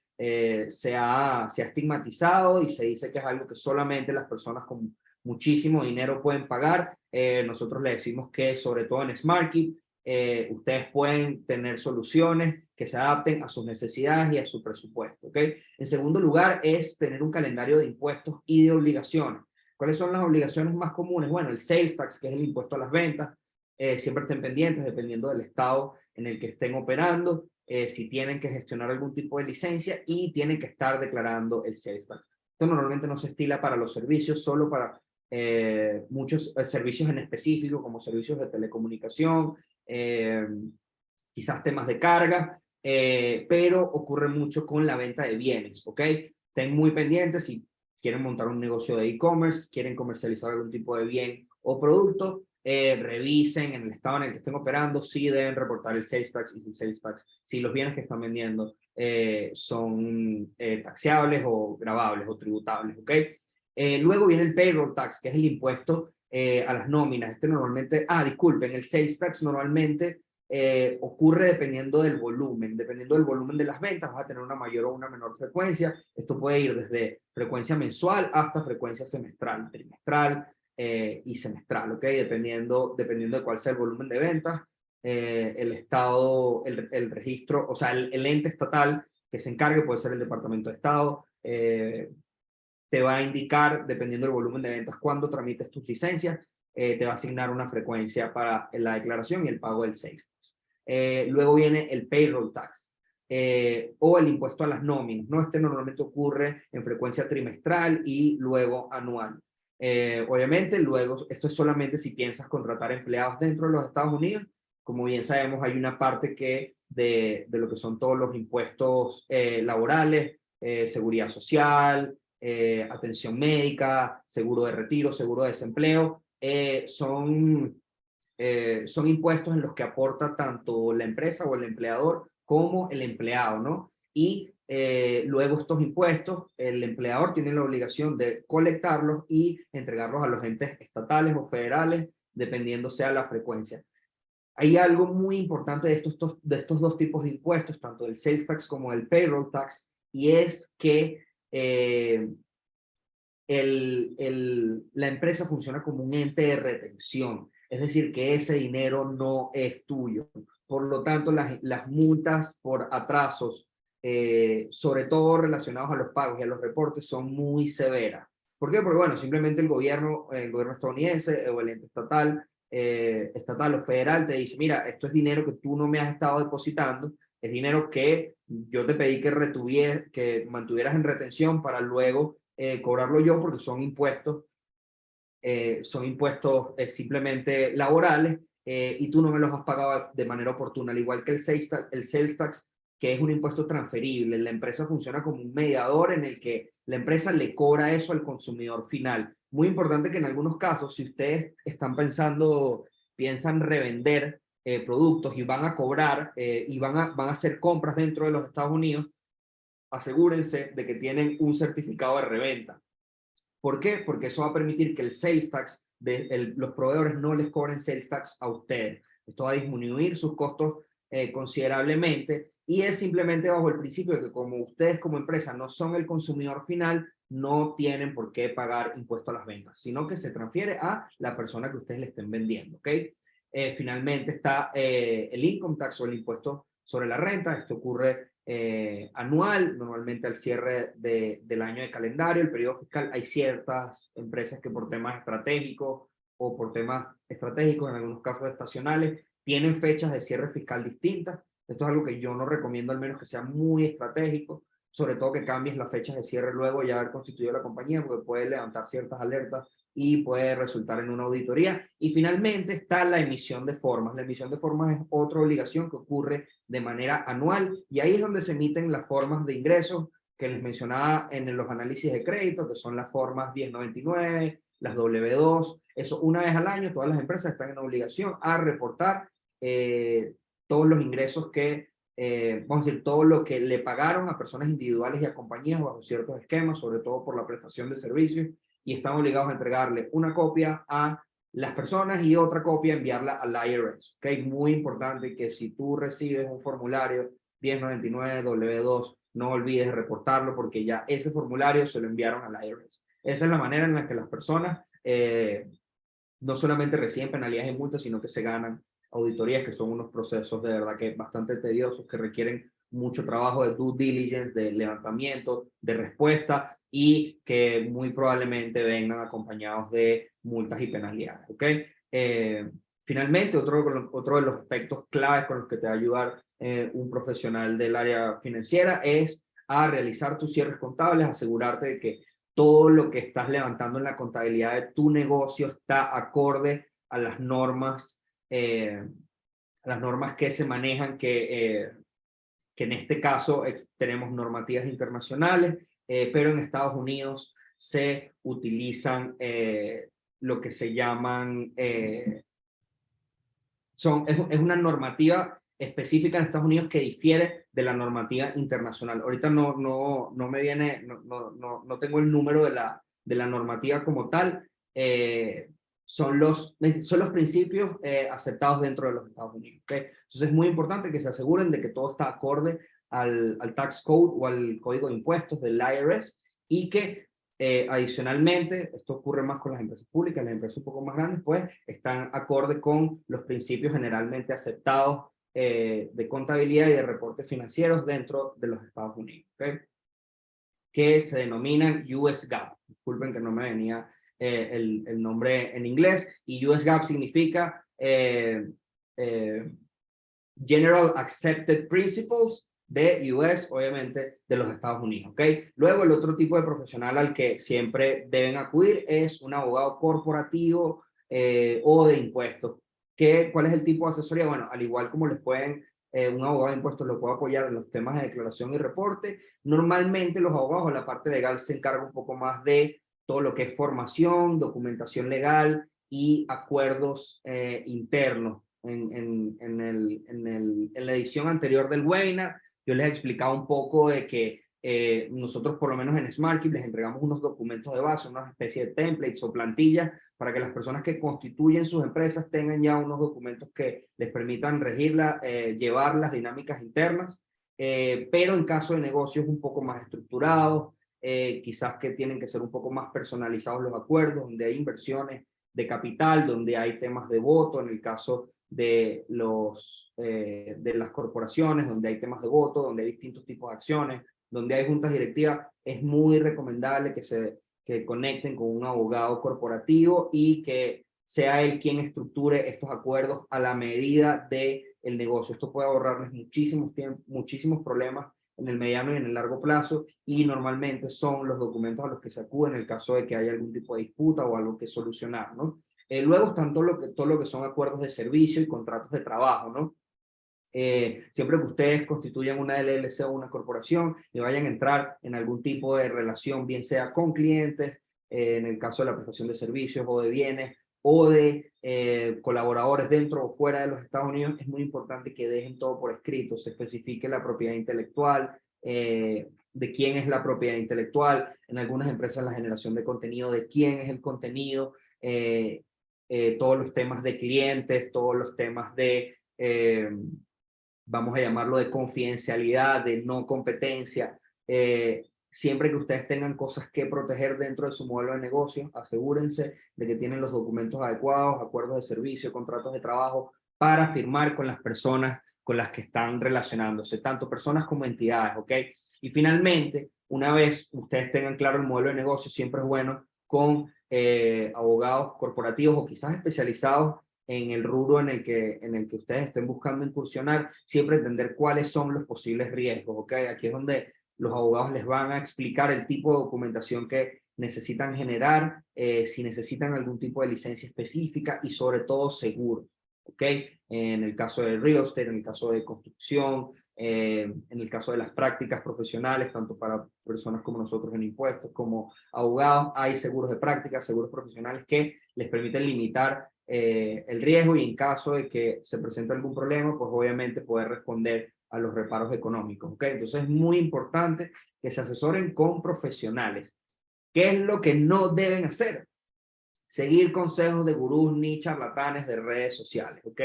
se ha estigmatizado y se dice que es algo que solamente las personas con muchísimo dinero pueden pagar. Nosotros le decimos que sobre todo en SmartKeep, ustedes pueden tener soluciones que se adapten a sus necesidades y a su presupuesto, ¿ok? En segundo lugar es tener un calendario de impuestos y de obligaciones. ¿Cuáles son las obligaciones más comunes? Bueno, el sales tax, que es el impuesto a las ventas, siempre estén pendientes dependiendo del estado en el que estén operando, si tienen que gestionar algún tipo de licencia y tienen que estar declarando el sales tax. Esto normalmente no se estila para los servicios, solo para muchos servicios en específico, como servicios de telecomunicación, quizás temas de carga, pero ocurre mucho con la venta de bienes, ¿ok? Estén muy pendientes si quieren montar un negocio de e-commerce, quieren comercializar algún tipo de bien o producto, revisen en el estado en el que estén operando si deben reportar el sales tax y el sales tax, si los bienes que están vendiendo son taxeables o gravables o tributables, ¿ok? Luego viene el payroll tax, que es el impuesto a las nóminas. Este normalmente, disculpen, el sales tax normalmente ocurre dependiendo del volumen de las ventas, vas a tener una mayor o una menor frecuencia. Esto puede ir desde frecuencia mensual hasta frecuencia semestral, trimestral y semestral, ¿ok? Dependiendo de cuál sea el volumen de ventas, el estado, el registro, o sea, el ente estatal que se encargue, puede ser el Departamento de Estado, te va a indicar, dependiendo del volumen de ventas, cuándo tramites tus licencias, te va a asignar una frecuencia para la declaración y el pago del sales tax. Luego viene el payroll tax. o el impuesto a las nóminas, ¿no? Este normalmente ocurre en frecuencia trimestral y luego anual. Obviamente, luego, esto es solamente si piensas contratar empleados dentro de los Estados Unidos. Como bien sabemos, hay una parte que de lo que son todos los impuestos laborales, seguridad social, atención médica, seguro de retiro, seguro de desempleo, son impuestos en los que aporta tanto la empresa o el empleador como el empleado, ¿no? Y luego estos impuestos, el empleador tiene la obligación de colectarlos y entregarlos a los entes estatales o federales, dependiendo sea la frecuencia. Hay algo muy importante de estos dos tipos de impuestos, tanto el sales tax como el payroll tax, y es que la empresa funciona como un ente de retención, es decir, que ese dinero no es tuyo. Por lo tanto, las multas por atrasos, sobre todo relacionados a los pagos y a los reportes, son muy severas. ¿Por qué? Porque, bueno, simplemente el gobierno estadounidense o el ente estatal o federal te dice, mira, esto es dinero que tú no me has estado depositando, es dinero que yo te pedí que mantuvieras en retención para luego cobrarlo yo, porque son impuestos simplemente laborales, y tú no me los has pagado de manera oportuna, al igual que el sales tax, que es un impuesto transferible. La empresa funciona como un mediador en el que la empresa le cobra eso al consumidor final. Muy importante que en algunos casos, si ustedes piensan revender productos y van a cobrar y van a hacer compras dentro de los Estados Unidos, asegúrense de que tienen un certificado de reventa. ¿Por qué? Porque eso va a permitir que el sales tax los proveedores no les cobren sales tax a ustedes. Esto va a disminuir sus costos considerablemente, y es simplemente bajo el principio de que como ustedes como empresa no son el consumidor final, no tienen por qué pagar impuesto a las ventas, sino que se transfiere a la persona que ustedes le estén vendiendo, ¿ok? Finalmente está el income tax o el impuesto sobre la renta. Esto ocurre anual, normalmente al cierre del año de calendario, el periodo fiscal. Hay ciertas empresas que por temas estratégicos en algunos casos estacionales, tienen fechas de cierre fiscal distintas. Esto es algo que yo no recomiendo, al menos que sea muy estratégico, sobre todo que cambies las fechas de cierre luego ya haber constituido la compañía, porque puede levantar ciertas alertas y puede resultar en una auditoría. Y finalmente está la emisión de formas. La emisión de formas es otra obligación que ocurre de manera anual, y ahí es donde se emiten las formas de ingresos que les mencionaba en los análisis de crédito, que son las formas 1099, las W2. Eso, una vez al año todas las empresas están en obligación a reportar todos los ingresos vamos a decir, todo lo que le pagaron a personas individuales y a compañías bajo ciertos esquemas, sobre todo por la prestación de servicios, y están obligados a entregarle una copia a las personas y otra copia enviarla al IRS. ¿Okay? Muy importante que si tú recibes un formulario 1099 W2, no olvides reportarlo, porque ya ese formulario se lo enviaron al IRS. Esa es la manera en la que las personas no solamente reciben penalidades y multas, sino que se ganan auditorías, que son unos procesos de verdad que bastante tediosos, que requieren mucho trabajo de due diligence, de levantamiento, de respuesta, y que muy probablemente vengan acompañados de multas y penalidades. ¿Okay? Finalmente, otro de los aspectos claves con los que te va a ayudar un profesional del área financiera es a realizar tus cierres contables, asegurarte de que todo lo que estás levantando en la contabilidad de tu negocio está acorde a las normas que se manejan, que en este caso tenemos normativas internacionales, pero en Estados Unidos se utilizan lo que se llaman, es una normativa específica en Estados Unidos que difiere de la normativa internacional. Ahorita no me viene, no tengo el número de la normativa como tal. Son los principios aceptados dentro de los Estados Unidos. ¿Okay? Entonces es muy importante que se aseguren de que todo está acorde al tax code o al código de impuestos del IRS, y que adicionalmente, esto ocurre más con las empresas públicas, las empresas un poco más grandes, pues están acorde con los principios generalmente aceptados de contabilidad y de reportes financieros dentro de los Estados Unidos, ¿okay? Que se denominan US GAAP. Disculpen que no me venía el nombre en inglés, y US GAAP significa General Accepted Principles de US, obviamente, de los Estados Unidos, ¿ok? Luego, el otro tipo de profesional al que siempre deben acudir es un abogado corporativo o de impuestos. ¿Cuál es el tipo de asesoría? Bueno, al igual como les pueden, un abogado de impuestos lo puede apoyar en los temas de declaración y reporte, normalmente los abogados en la parte legal se encargan un poco más de todo lo que es formación, documentación legal y acuerdos internos. En la edición anterior del webinar, yo les he explicado un poco de que nosotros, por lo menos en SmartKeep, les entregamos unos documentos de base, una especie de templates o plantillas para que las personas que constituyen sus empresas tengan ya unos documentos que les permitan regirla, llevar las dinámicas internas, pero en caso de negocios un poco más estructurados, quizás que tienen que ser un poco más personalizados los acuerdos, donde hay inversiones de capital, donde hay temas de voto, en el caso de las corporaciones, donde hay temas de voto, donde hay distintos tipos de acciones, donde hay juntas directivas, es muy recomendable que conecten con un abogado corporativo y que sea él quien estructure estos acuerdos a la medida del negocio. Esto puede ahorrarles muchísimos problemas en el mediano y en el largo plazo, y normalmente son los documentos a los que se acude en el caso de que haya algún tipo de disputa o algo que solucionar, ¿no? Luego están todo lo que son acuerdos de servicio y contratos de trabajo, ¿no? Siempre que ustedes constituyan una LLC o una corporación y vayan a entrar en algún tipo de relación, bien sea con clientes, en el caso de la prestación de servicios o de bienes, o de colaboradores dentro o fuera de los Estados Unidos, es muy importante que dejen todo por escrito, se especifique la propiedad intelectual, de quién es la propiedad intelectual, en algunas empresas la generación de contenido, de quién es el contenido, todos los temas de clientes, todos los temas de vamos a llamarlo de confidencialidad, de no competencia. Siempre que ustedes tengan cosas que proteger dentro de su modelo de negocio, asegúrense de que tienen los documentos adecuados, acuerdos de servicio, contratos de trabajo, para firmar con las personas con las que están relacionándose, tanto personas como entidades, ¿ok? Y finalmente, una vez ustedes tengan claro el modelo de negocio, siempre es bueno con abogados corporativos o quizás especializados en el rubro en el que ustedes estén buscando incursionar, siempre entender cuáles son los posibles riesgos, ¿ok? Aquí es donde los abogados les van a explicar el tipo de documentación que necesitan generar, si necesitan algún tipo de licencia específica y sobre todo seguro, ¿ok? En el caso de real estate, en el caso de construcción, en el caso de las prácticas profesionales, tanto para personas como nosotros en impuestos, como abogados, hay seguros de práctica, seguros profesionales que les permiten limitar el riesgo, y en caso de que se presente algún problema, pues obviamente poder responder a los reparos económicos, ¿ok? Entonces es muy importante que se asesoren con profesionales. ¿Qué es lo que no deben hacer? Seguir consejos de gurús ni charlatanes de redes sociales, ¿ok?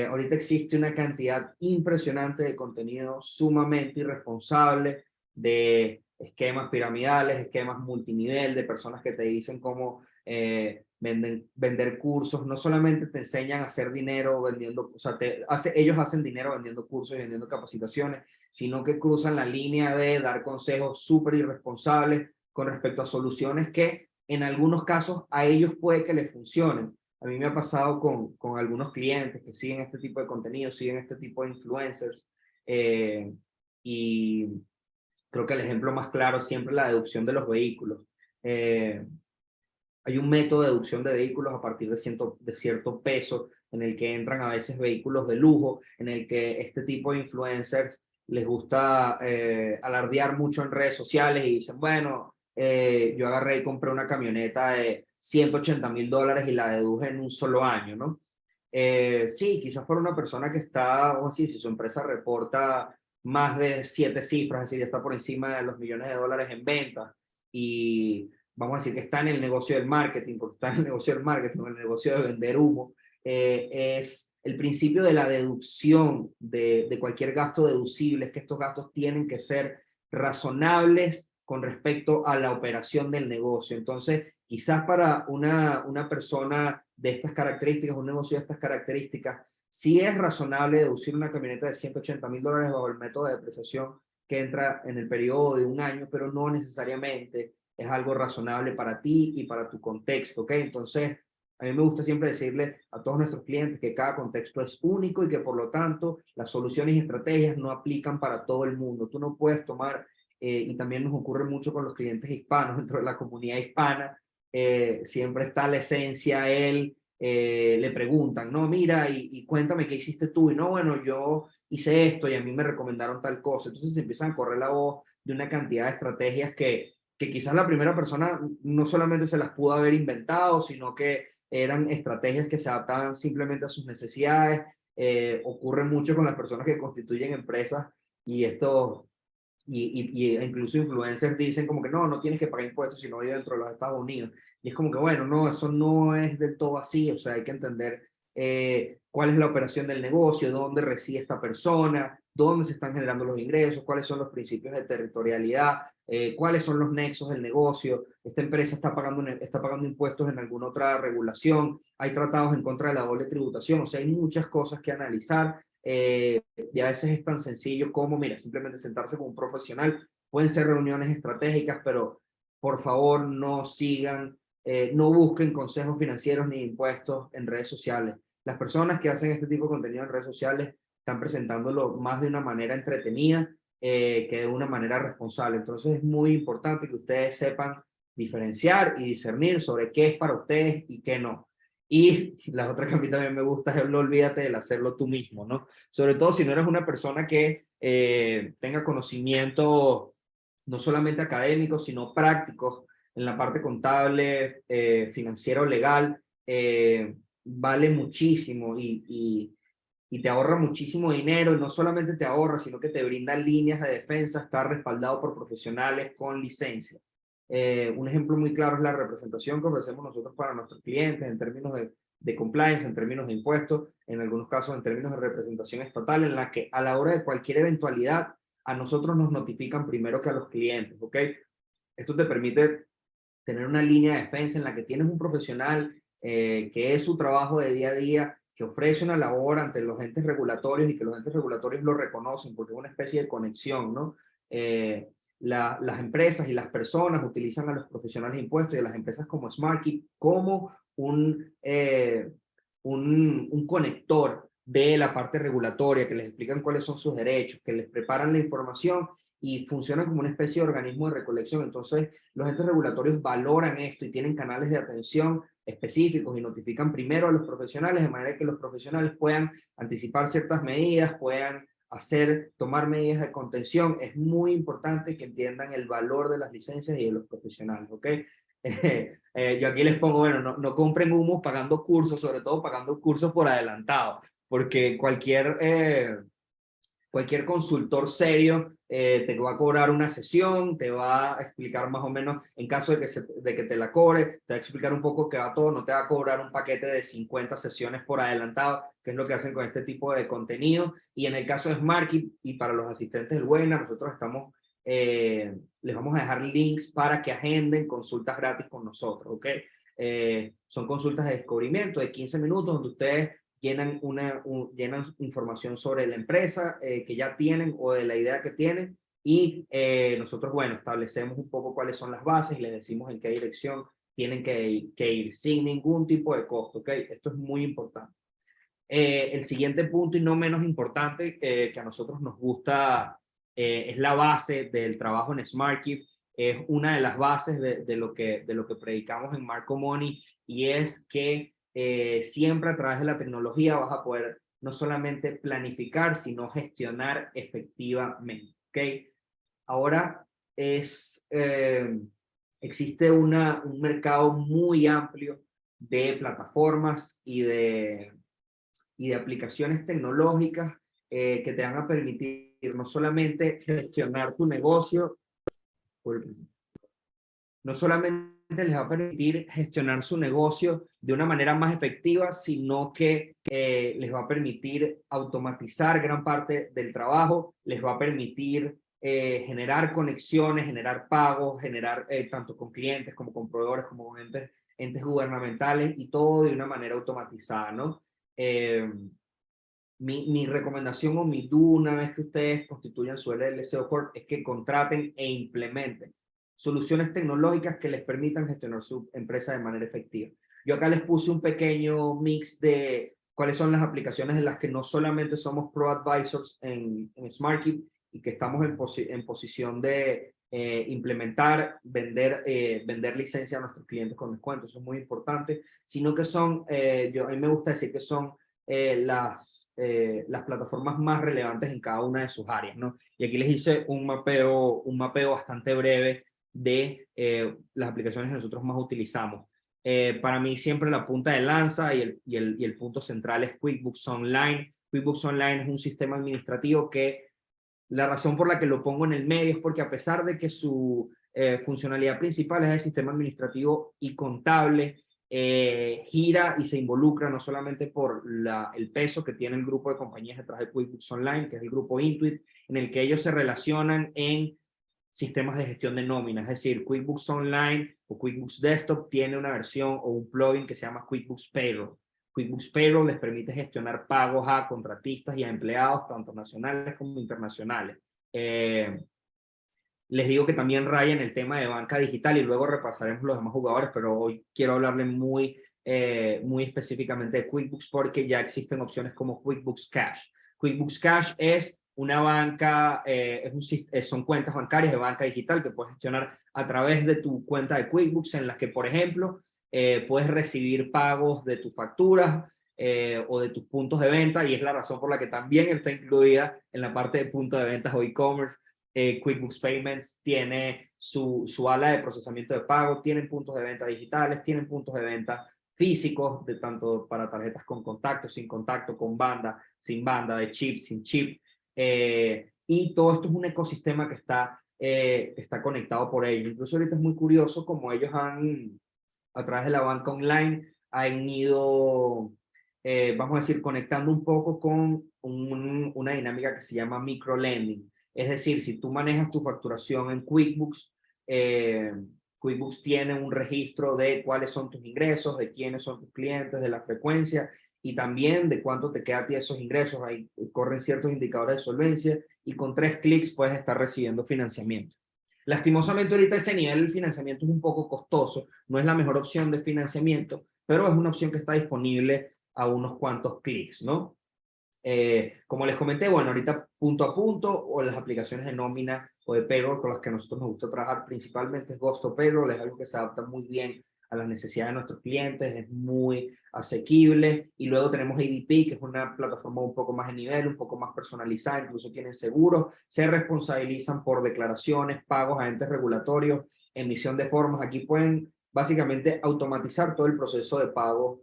Ahorita existe una cantidad impresionante de contenido sumamente irresponsable, de esquemas piramidales, esquemas multinivel, de personas que te dicen cómo vender cursos. No solamente te enseñan a hacer dinero vendiendo, o sea, ellos hacen dinero vendiendo cursos y vendiendo capacitaciones, sino que cruzan la línea de dar consejos súper irresponsables con respecto a soluciones que en algunos casos a ellos puede que les funcionen. A mí me ha pasado con algunos clientes que siguen este tipo de contenido, siguen este tipo de influencers, y creo que el ejemplo más claro es siempre la deducción de los vehículos. Hay un método de deducción de vehículos a partir de cierto peso, en el que entran a veces vehículos de lujo, en el que este tipo de influencers les gusta alardear mucho en redes sociales y dicen, bueno, yo agarré y compré una camioneta de $180,000 y la deduje en un solo año, ¿no? Sí, quizás para una persona que está, o así, si su empresa reporta más de 7 cifras, es decir, ya está por encima de los millones de dólares en ventas, y vamos a decir que está en el negocio del marketing, porque está en el negocio del marketing, en el negocio de vender humo, es el principio de la deducción de cualquier gasto deducible, es que estos gastos tienen que ser razonables con respecto a la operación del negocio. Entonces, quizás para una persona de estas características, un negocio de estas características, sí es razonable deducir una camioneta de $180,000 bajo el método de depreciación que entra en el periodo de un año, pero no necesariamente es algo razonable para ti y para tu contexto, ¿ok? Entonces, A mí me gusta siempre decirle a todos nuestros clientes que cada contexto es único y que por lo tanto las soluciones y estrategias no aplican para todo el mundo. Tú no puedes tomar, y también nos ocurre mucho con los clientes hispanos, dentro de la comunidad hispana, siempre está la esencia, le preguntan, no, mira, y cuéntame qué hiciste tú, y no, bueno, yo hice esto y a mí me recomendaron tal cosa. Entonces se empiezan a correr la voz de una cantidad de estrategias que quizás la primera persona no solamente se las pudo haber inventado, sino que eran estrategias que se adaptaban simplemente a sus necesidades. Ocurre mucho con las personas que constituyen empresas y esto, incluso influencers dicen como que no tienes que pagar impuestos si no vives dentro de los Estados Unidos. Y es como que bueno, no, eso no es del todo así, o sea, hay que entender cuál es la operación del negocio, dónde reside esta persona, dónde se están generando los ingresos, cuáles son los principios de territorialidad, cuáles son los nexos del negocio, esta empresa está pagando impuestos en alguna otra regulación, hay tratados en contra de la doble tributación, o sea, hay muchas cosas que analizar. Y a veces es tan sencillo como, mira, simplemente sentarse con un profesional, pueden ser reuniones estratégicas, pero por favor no sigan, no busquen consejos financieros ni impuestos en redes sociales. Las personas que hacen este tipo de contenido en redes sociales están presentándolo más de una manera entretenida que de una manera responsable. Entonces es muy importante que ustedes sepan diferenciar y discernir sobre qué es para ustedes y qué no. Y la otra que a mí también me gusta es el olvídate del hacerlo tú mismo, ¿no? Sobre todo si no eres una persona que tenga conocimiento no solamente académicos, sino prácticos en la parte contable, financiero, legal, vale muchísimo y te ahorra muchísimo dinero, y no solamente te ahorra, sino que te brinda líneas de defensa, está respaldado por profesionales con licencia. Un ejemplo muy claro es la representación que ofrecemos nosotros para nuestros clientes en términos de compliance, en términos de impuestos, en algunos casos en términos de representación estatal, en la que a la hora de cualquier eventualidad, a nosotros nos notifican primero que a los clientes, ¿ok? Esto te permite tener una línea de defensa en la que tienes un profesional que es su trabajo de día a día, que ofrece una labor ante los entes regulatorios y que los entes regulatorios lo reconocen porque es una especie de conexión, ¿no? Las empresas y las personas utilizan a los profesionales de impuestos y a las empresas como SmartKeep como un conector de la parte regulatoria, que les explican cuáles son sus derechos, que les preparan la información y funcionan como una especie de organismo de recolección. Entonces, los entes regulatorios valoran esto y tienen canales de atención específicos y notifican primero a los profesionales, de manera que los profesionales puedan anticipar ciertas medidas, puedan tomar medidas de contención. Es muy importante que entiendan el valor de las licencias y de los profesionales, ¿ok? Yo aquí les pongo, bueno, no compren humos pagando cursos, sobre todo pagando cursos por adelantado, porque cualquier consultor serio te va a cobrar una sesión, te va a explicar más o menos, en caso de que te la cobre, te va a explicar un poco qué va todo, no te va a cobrar un paquete de 50 sesiones por adelantado, que es lo que hacen con este tipo de contenido. Y en el caso de SmartKeep y para los asistentes del webinar, nosotros les vamos a dejar links para que agenden consultas gratis con nosotros, ¿ok? Son consultas de descubrimiento de 15 minutos donde ustedes llenan información sobre la empresa que ya tienen o de la idea que tienen y nosotros, bueno, establecemos un poco cuáles son las bases y les decimos en qué dirección tienen que ir sin ningún tipo de costo, ¿ok? Esto es muy importante. El siguiente punto y no menos importante que a nosotros nos gusta es la base del trabajo en SmartKeep, es una de las bases de lo que predicamos en Marco Money y es que siempre a través de la tecnología vas a poder no solamente planificar, sino gestionar efectivamente, ¿ok? Ahora existe un mercado muy amplio de plataformas y de aplicaciones tecnológicas que te van a permitir no solamente gestionar tu negocio, no solamente les va a permitir gestionar su negocio de una manera más efectiva, sino que les va a permitir automatizar gran parte del trabajo, les va a permitir generar conexiones, generar pagos, generar tanto con clientes como con proveedores, como con entes gubernamentales y todo de una manera automatizada, ¿no? Mi recomendación o mi duda una vez que ustedes constituyan su LLC o Corp es que contraten e implementen soluciones tecnológicas que les permitan gestionar su empresa de manera efectiva. Yo acá les puse un pequeño mix de cuáles son las aplicaciones en las que no solamente somos Pro Advisors en SmartKeep y que estamos en posición de implementar, vender licencia a nuestros clientes con descuento, eso es muy importante, sino que son, a mí me gusta decir que son las plataformas más relevantes en cada una de sus áreas, ¿no? Y aquí les hice un mapeo bastante breve de las aplicaciones que nosotros más utilizamos. Para mí siempre la punta de lanza y el punto central es QuickBooks Online. QuickBooks Online es un sistema administrativo que la razón por la que lo pongo en el medio es porque a pesar de que su funcionalidad principal es el sistema administrativo y contable, gira y se involucra no solamente por el peso que tiene el grupo de compañías detrás de QuickBooks Online, que es el grupo Intuit, en el que ellos se relacionan en sistemas de gestión de nómina, es decir, QuickBooks Online o QuickBooks Desktop tiene una versión o un plugin que se llama QuickBooks Payroll. QuickBooks Payroll les permite gestionar pagos a contratistas y a empleados, tanto nacionales como internacionales. Les digo que también raya en el tema de banca digital y luego repasaremos los demás jugadores, pero hoy quiero hablarle muy específicamente de QuickBooks porque ya existen opciones como QuickBooks Cash. QuickBooks Cash es una banca, son cuentas bancarias de banca digital que puedes gestionar a través de tu cuenta de QuickBooks en las que, por ejemplo, puedes recibir pagos de tus facturas o de tus puntos de venta y es la razón por la que también está incluida en la parte de puntos de ventas o e-commerce. QuickBooks Payments tiene su ala de procesamiento de pago, tienen puntos de venta digitales, tienen puntos de venta físicos, de tanto para tarjetas con contacto, sin contacto, con banda, sin banda, de chip, sin chip. Y todo esto es un ecosistema que está conectado por ellos. Incluso ahorita es muy curioso como ellos a través de la banca online, han ido, vamos a decir, conectando un poco con una dinámica que se llama microlending. Es decir, si tú manejas tu facturación en QuickBooks, QuickBooks tiene un registro de cuáles son tus ingresos, de quiénes son tus clientes, de la frecuencia y también de cuánto te queda a ti esos ingresos. Ahí corren ciertos indicadores de solvencia y con 3 clics puedes estar recibiendo financiamiento. Lastimosamente ahorita ese nivel de financiamiento es un poco costoso, no es la mejor opción de financiamiento, pero es una opción que está disponible a unos cuantos clics, ¿no? Como les comenté, bueno, ahorita punto a punto o las aplicaciones de nómina o de payroll con las que a nosotros nos gusta trabajar principalmente es Gusto Payroll, es algo que se adapta muy bien a las necesidades de nuestros clientes, es muy asequible y luego tenemos ADP, que es una plataforma un poco más de nivel, un poco más personalizada, incluso tienen seguros, se responsabilizan por declaraciones, pagos a entes regulatorios, emisión de formas, aquí pueden básicamente automatizar todo el proceso de pago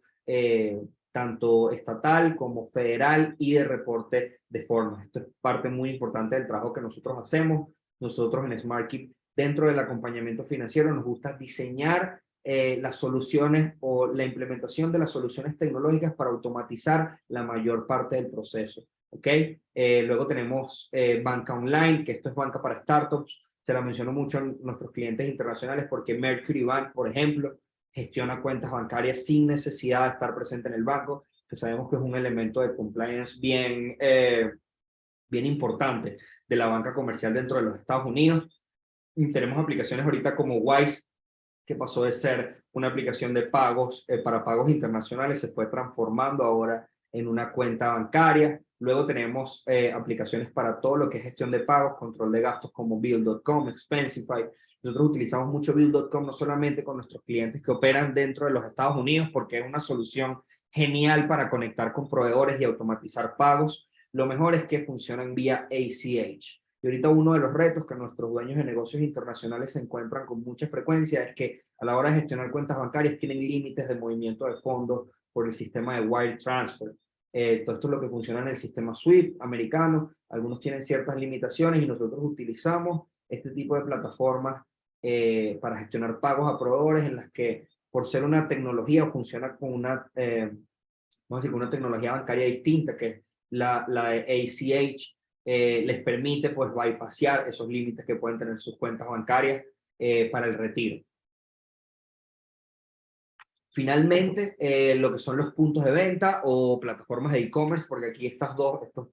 tanto estatal como federal y de reporte de formas. Esto es parte muy importante del trabajo que nosotros hacemos. Nosotros en SmartKeep, dentro del acompañamiento financiero, nos gusta diseñar las soluciones o la implementación de las soluciones tecnológicas para automatizar la mayor parte del proceso. ¿Ok? Luego tenemos banca online, que esto es banca para startups. Se la menciono mucho a nuestros clientes internacionales porque Mercury Bank, por ejemplo, gestiona cuentas bancarias sin necesidad de estar presente en el banco, que sabemos que es un elemento de compliance bien importante de la banca comercial dentro de los Estados Unidos. Y tenemos aplicaciones ahorita como Wise, que pasó de ser una aplicación de pagos para pagos internacionales, se fue transformando ahora en una cuenta bancaria. Luego tenemos aplicaciones para todo lo que es gestión de pagos, control de gastos como Bill.com, Expensify. Nosotros utilizamos mucho Bill.com no solamente con nuestros clientes que operan dentro de los Estados Unidos, porque es una solución genial para conectar con proveedores y automatizar pagos. Lo mejor es que funcionan vía ACH. Y ahorita uno de los retos que nuestros dueños de negocios internacionales se encuentran con mucha frecuencia es que a la hora de gestionar cuentas bancarias tienen límites de movimiento de fondos por el sistema de wire transfer. Todo esto es lo que funciona en el sistema SWIFT americano. Algunos tienen ciertas limitaciones y nosotros utilizamos este tipo de plataformas para gestionar pagos a proveedores en las que por ser una tecnología o funciona con vamos a decir, con una tecnología bancaria distinta que es la de ACH, les permite pues bypassear esos límites que pueden tener sus cuentas bancarias para el retiro. Finalmente, lo que son los puntos de venta o plataformas de e-commerce, porque aquí estos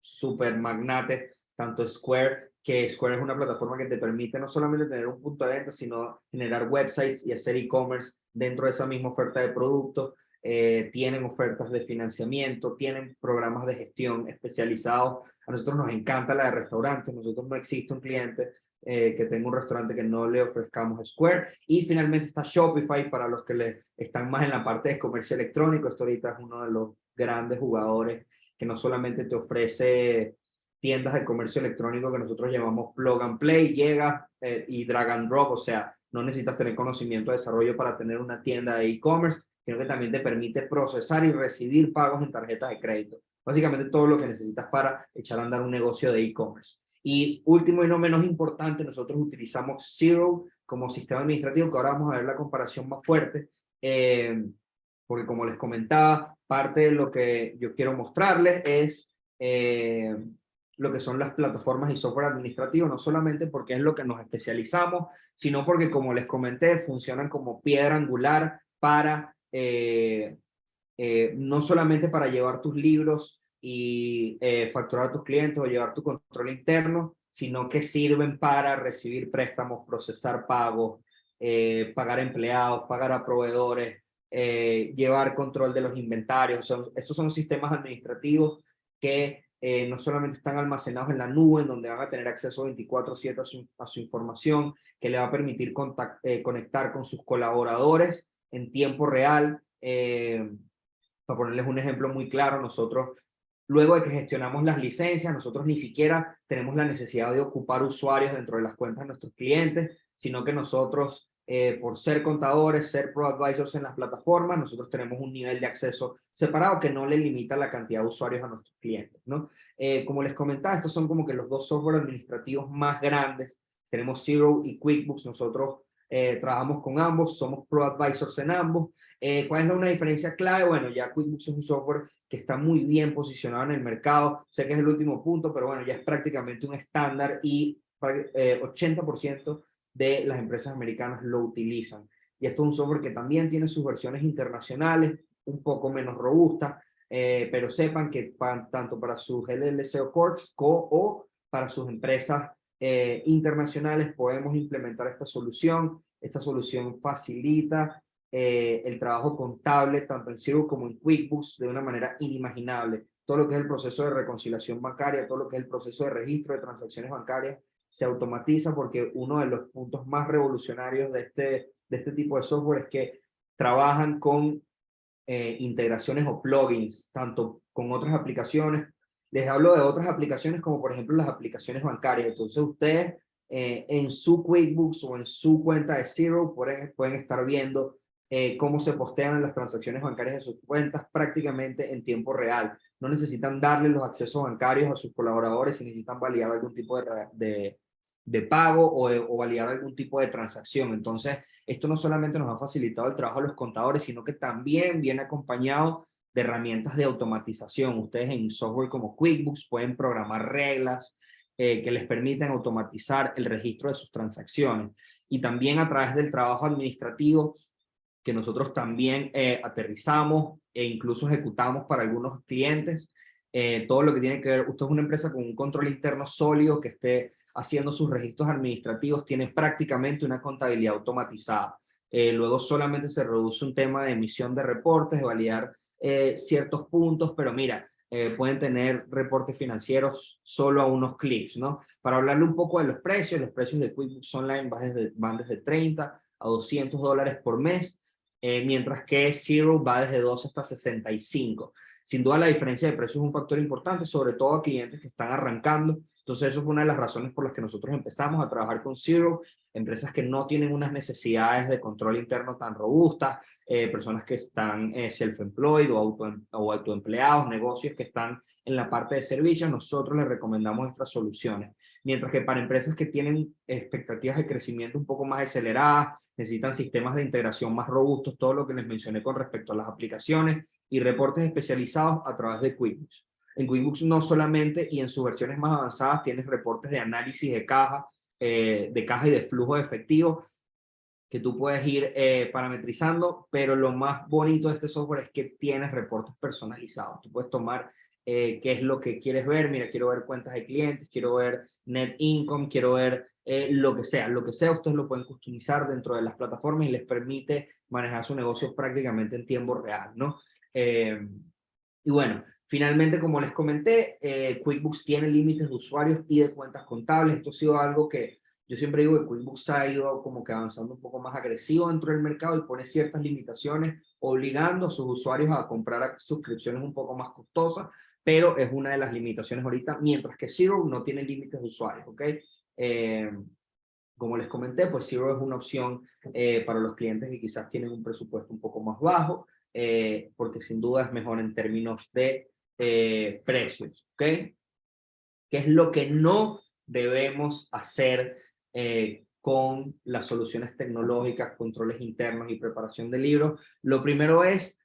super magnates tanto Square, que Square es una plataforma que te permite no solamente tener un punto de venta, sino generar websites y hacer e-commerce dentro de esa misma oferta de producto. Tienen ofertas de financiamiento, tienen programas de gestión especializados. A nosotros nos encanta la de restaurantes, nosotros no existe un cliente que tenga un restaurante que no le ofrezcamos Square. Y finalmente está Shopify para los que están más en la parte de comercio electrónico. Esto ahorita es uno de los grandes jugadores que no solamente te ofrece tiendas de comercio electrónico que nosotros llamamos plug and play, llegas y drag and drop, o sea, no necesitas tener conocimiento de desarrollo para tener una tienda de e-commerce, sino que también te permite procesar y recibir pagos en tarjetas de crédito. Básicamente todo lo que necesitas para echar a andar un negocio de e-commerce. Y último y no menos importante, nosotros utilizamos Xero como sistema administrativo, que ahora vamos a ver la comparación más fuerte, porque como les comentaba, parte de lo que yo quiero mostrarles es lo que son las plataformas y software administrativo, no solamente porque es lo que nos especializamos, sino porque, como les comenté, funcionan como piedra angular para, no solamente para llevar tus libros y facturar a tus clientes o llevar tu control interno, sino que sirven para recibir préstamos, procesar pagos, pagar empleados, pagar a proveedores, llevar control de los inventarios. Estos son sistemas administrativos que no solamente están almacenados en la nube, en donde van a tener acceso 24/7 a su información, que le va a permitir conectar con sus colaboradores en tiempo real. Para ponerles un ejemplo muy claro, nosotros, luego de que gestionamos las licencias, nosotros ni siquiera tenemos la necesidad de ocupar usuarios dentro de las cuentas de nuestros clientes, sino que nosotros, por ser contadores, ser pro advisors en las plataformas, nosotros tenemos un nivel de acceso separado que no le limita la cantidad de usuarios a nuestros clientes, ¿no? Como les comentaba, estos son como que los dos software administrativos más grandes. Tenemos Xero y QuickBooks. Nosotros trabajamos con ambos, somos pro advisors en ambos. ¿Cuál es una diferencia clave? Bueno, ya QuickBooks es un software que está muy bien posicionado en el mercado. Sé que es el último punto, pero bueno, ya es prácticamente un estándar y 80% de las empresas americanas lo utilizan. Y esto es un software que también tiene sus versiones internacionales, un poco menos robustas, pero sepan que tanto para sus LLC o Corps o para sus empresas internacionales podemos implementar esta solución. Esta solución facilita el trabajo contable tanto en Xero como en QuickBooks de una manera inimaginable. Todo lo que es el proceso de reconciliación bancaria, todo lo que es el proceso de registro de transacciones bancarias se automatiza, porque uno de los puntos más revolucionarios de este tipo de software es que trabajan con integraciones o plugins, tanto con otras aplicaciones. Les hablo de otras aplicaciones como por ejemplo las aplicaciones bancarias. Entonces ustedes en su QuickBooks o en su cuenta de Xero pueden estar viendo cómo se postean las transacciones bancarias de sus cuentas prácticamente en tiempo real. No necesitan darle los accesos bancarios a sus colaboradores si necesitan validar algún tipo de pago o validar algún tipo de transacción. Entonces, esto no solamente nos ha facilitado el trabajo a los contadores, sino que también viene acompañado de herramientas de automatización. Ustedes en software como QuickBooks pueden programar reglas que les permiten automatizar el registro de sus transacciones. Y también a través del trabajo administrativo que nosotros también aterrizamos e incluso ejecutamos para algunos clientes. Todo lo que tiene que ver, usted es una empresa con un control interno sólido que esté haciendo sus registros administrativos, tiene prácticamente una contabilidad automatizada. Luego solamente se reduce un tema de emisión de reportes, de validar ciertos puntos, pero mira, pueden tener reportes financieros solo a unos clics, ¿no? Para hablarle un poco de los precios de QuickBooks Online van desde 30 a $200 por mes, mientras que Xero va desde 12 hasta 65. Sin duda la diferencia de precios es un factor importante, sobre todo a clientes que están arrancando. Entonces eso fue una de las razones por las que nosotros empezamos a trabajar con Xero, empresas que no tienen unas necesidades de control interno tan robustas, personas que están self-employed o autoempleados, negocios que están en la parte de servicios. Nosotros les recomendamos estas soluciones. Mientras que para empresas que tienen expectativas de crecimiento un poco más aceleradas, necesitan sistemas de integración más robustos, todo lo que les mencioné con respecto a las aplicaciones y reportes especializados a través de QuickBooks. En QuickBooks no solamente, y en sus versiones más avanzadas, tienes reportes de análisis de caja y de flujo de efectivo que tú puedes ir parametrizando, pero lo más bonito de este software es que tienes reportes personalizados. Tú puedes tomar qué es lo que quieres ver. Mira, quiero ver cuentas de clientes, quiero ver net income, quiero ver lo que sea. Lo que sea, ustedes lo pueden customizar dentro de las plataformas y les permite manejar su negocio prácticamente en tiempo real, ¿no? Y bueno, finalmente, como les comenté, QuickBooks tiene límites de usuarios y de cuentas contables. Esto ha sido algo que yo siempre digo que QuickBooks ha ido como que avanzando un poco más agresivo dentro del mercado y pone ciertas limitaciones, obligando a sus usuarios a comprar suscripciones un poco más costosas, pero es una de las limitaciones ahorita, mientras que Xero no tiene límites de usuarios, ¿ok? Eh, como les comenté, pues Xero es una opción para los clientes que quizás tienen un presupuesto un poco más bajo, porque sin duda es mejor en términos de precios, ¿ok? ¿Qué es lo que no debemos hacer con las soluciones tecnológicas, controles internos y preparación de libros? Lo primero es,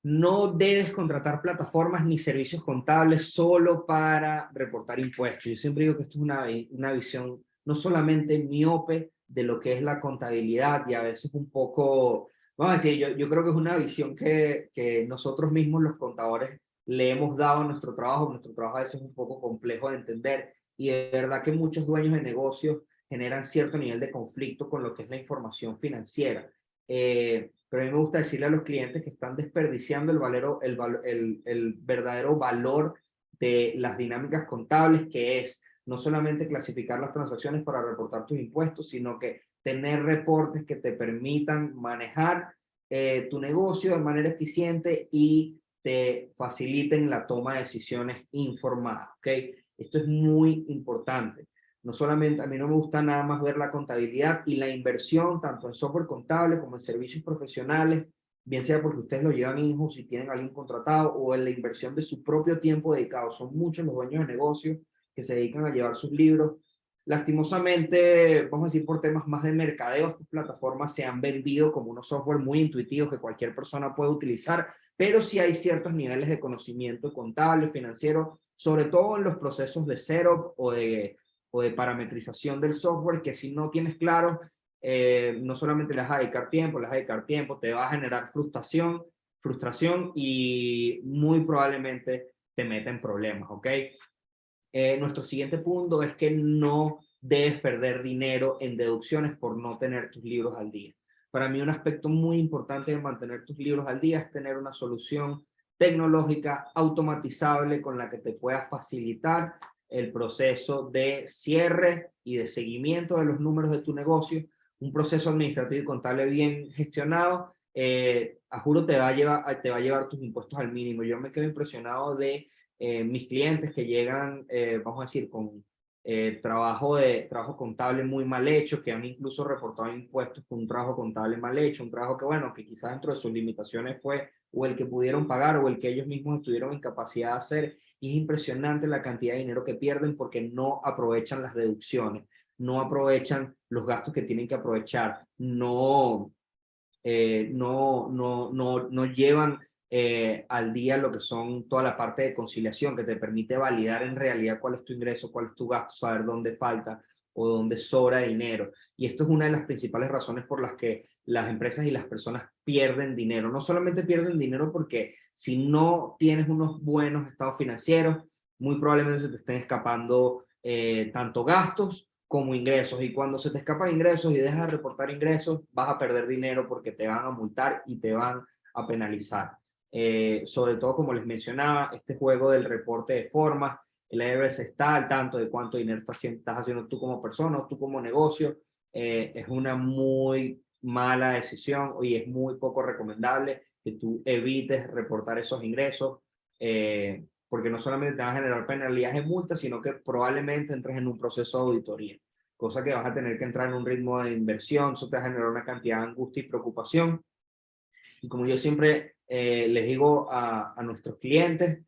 no debes contratar plataformas ni servicios contables solo para reportar impuestos. Yo siempre digo que esto es una visión no solamente miope de lo que es la contabilidad y a veces un poco, vamos a decir, yo creo que es una visión que nosotros mismos los contadores le hemos dado a nuestro trabajo. Nuestro trabajo a veces es un poco complejo de entender y de verdad que muchos dueños de negocios generan cierto nivel de conflicto con lo que es la información financiera. Pero a mí me gusta decirle a los clientes que están desperdiciando el verdadero valor de las dinámicas contables, que es no solamente clasificar las transacciones para reportar tus impuestos, sino que tener reportes que te permitan manejar tu negocio de manera eficiente y te faciliten la toma de decisiones informadas, ¿ok? Esto es muy importante. No solamente, a mí no me gusta nada más ver la contabilidad y la inversión, tanto en software contable como en servicios profesionales, bien sea porque ustedes lo llevan hijos si tienen a alguien contratado o en la inversión de su propio tiempo dedicado. Son muchos los dueños de negocios que se dedican a llevar sus libros. Lastimosamente, vamos a decir por temas más de mercadeo, estas plataformas se han vendido como unos software muy intuitivos que cualquier persona puede utilizar, pero sí hay ciertos niveles de conocimiento contable, financiero, sobre todo en los procesos de setup o de parametrización del software, que si no tienes claro, no solamente le vas a dedicar tiempo, le vas a dedicar tiempo, te va a generar frustración y muy probablemente te meta en problemas, ¿ok? Nuestro siguiente punto es que no debes perder dinero en deducciones por no tener tus libros al día. Para mí un aspecto muy importante de mantener tus libros al día es tener una solución tecnológica automatizable con la que te pueda facilitar el proceso de cierre y de seguimiento de los números de tu negocio. Un proceso administrativo y contable bien gestionado, a juro te va a llevar tus impuestos al mínimo. Yo me quedo impresionado de mis clientes que llegan, vamos a decir, con trabajo contable muy mal hecho, que han incluso reportado impuestos con un trabajo contable mal hecho, un trabajo que, bueno, que quizás dentro de sus limitaciones fue o el que pudieron pagar o el que ellos mismos estuvieron en capacidad de hacer. Y es impresionante la cantidad de dinero que pierden porque no aprovechan las deducciones, no aprovechan los gastos que tienen que aprovechar, no llevan al día lo que son toda la parte de conciliación que te permite validar en realidad cuál es tu ingreso, cuál es tu gasto, saber dónde falta o dónde sobra dinero. Y esto es una de las principales razones por las que las empresas y las personas pierden dinero. No solamente pierden dinero porque si no tienes unos buenos estados financieros, muy probablemente se te estén escapando tanto gastos como ingresos, y cuando se te escapan ingresos y dejas de reportar ingresos, vas a perder dinero porque te van a multar y te van a penalizar. Sobre todo, como les mencionaba, este juego del reporte de formas, el IRS está al tanto de cuánto dinero estás haciendo tú como persona o tú como negocio. Es una muy mala decisión y es muy poco recomendable que tú evites reportar esos ingresos, porque no solamente te van a generar penalidades y multas, sino que probablemente entres en un proceso de auditoría, cosa que vas a tener que entrar en un ritmo de inversión. Eso te va a generar una cantidad de angustia y preocupación. Y como yo siempre les digo a nuestros clientes,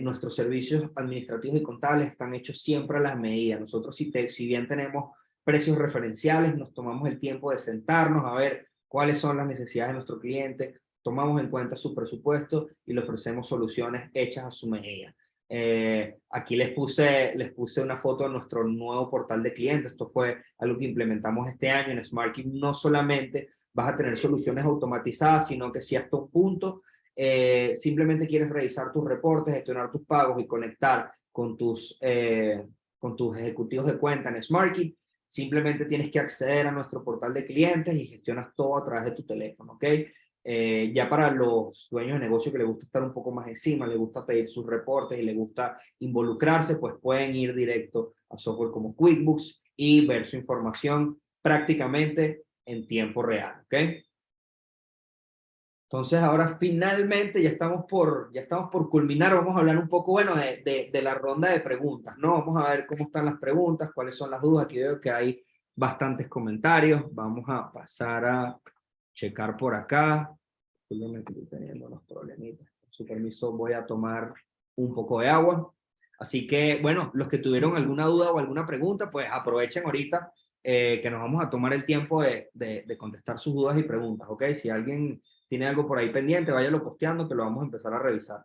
nuestros servicios administrativos y contables están hechos siempre a la medida. Nosotros, si bien tenemos precios referenciales, nos tomamos el tiempo de sentarnos a ver cuáles son las necesidades de nuestro cliente, tomamos en cuenta su presupuesto y le ofrecemos soluciones hechas a su medida. Aquí les puse una foto de nuestro nuevo portal de clientes. Esto fue algo que implementamos este año en SmartKeep. No solamente vas a tener soluciones automatizadas, sino que sí hasta un punto simplemente quieres revisar tus reportes, gestionar tus pagos y conectar con tus ejecutivos de cuenta en SmartKey, simplemente tienes que acceder a nuestro portal de clientes y gestionas todo a través de tu teléfono, ¿ok? Ya para los dueños de negocio que les gusta estar un poco más encima, les gusta pedir sus reportes y les gusta involucrarse, pues pueden ir directo a software como QuickBooks y ver su información prácticamente en tiempo real, ¿ok? Entonces ahora finalmente ya estamos por culminar, vamos a hablar un poco, bueno, de la ronda de preguntas, ¿no? Vamos a ver cómo están las preguntas, cuáles son las dudas, aquí veo que hay bastantes comentarios, vamos a pasar a checar por acá, discúlpenme que estoy teniendo unos problemitas, con su permiso voy a tomar un poco de agua, así que bueno, los que tuvieron alguna duda o alguna pregunta, pues aprovechen ahorita que nos vamos a tomar el tiempo de contestar sus dudas y preguntas, ¿ok? Si alguien tiene algo por ahí pendiente, váyalo posteando que lo vamos a empezar a revisar.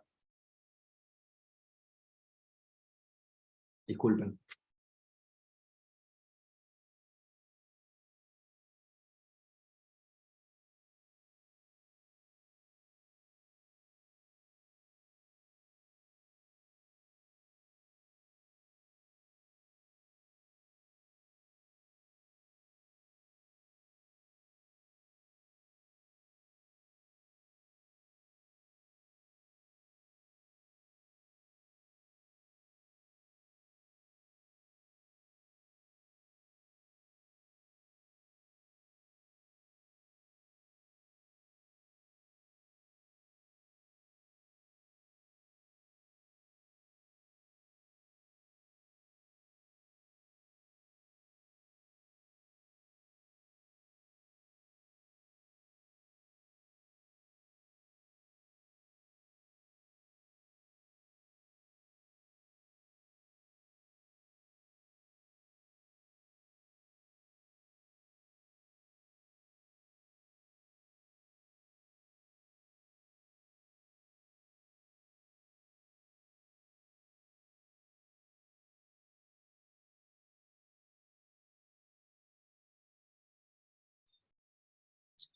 Disculpen.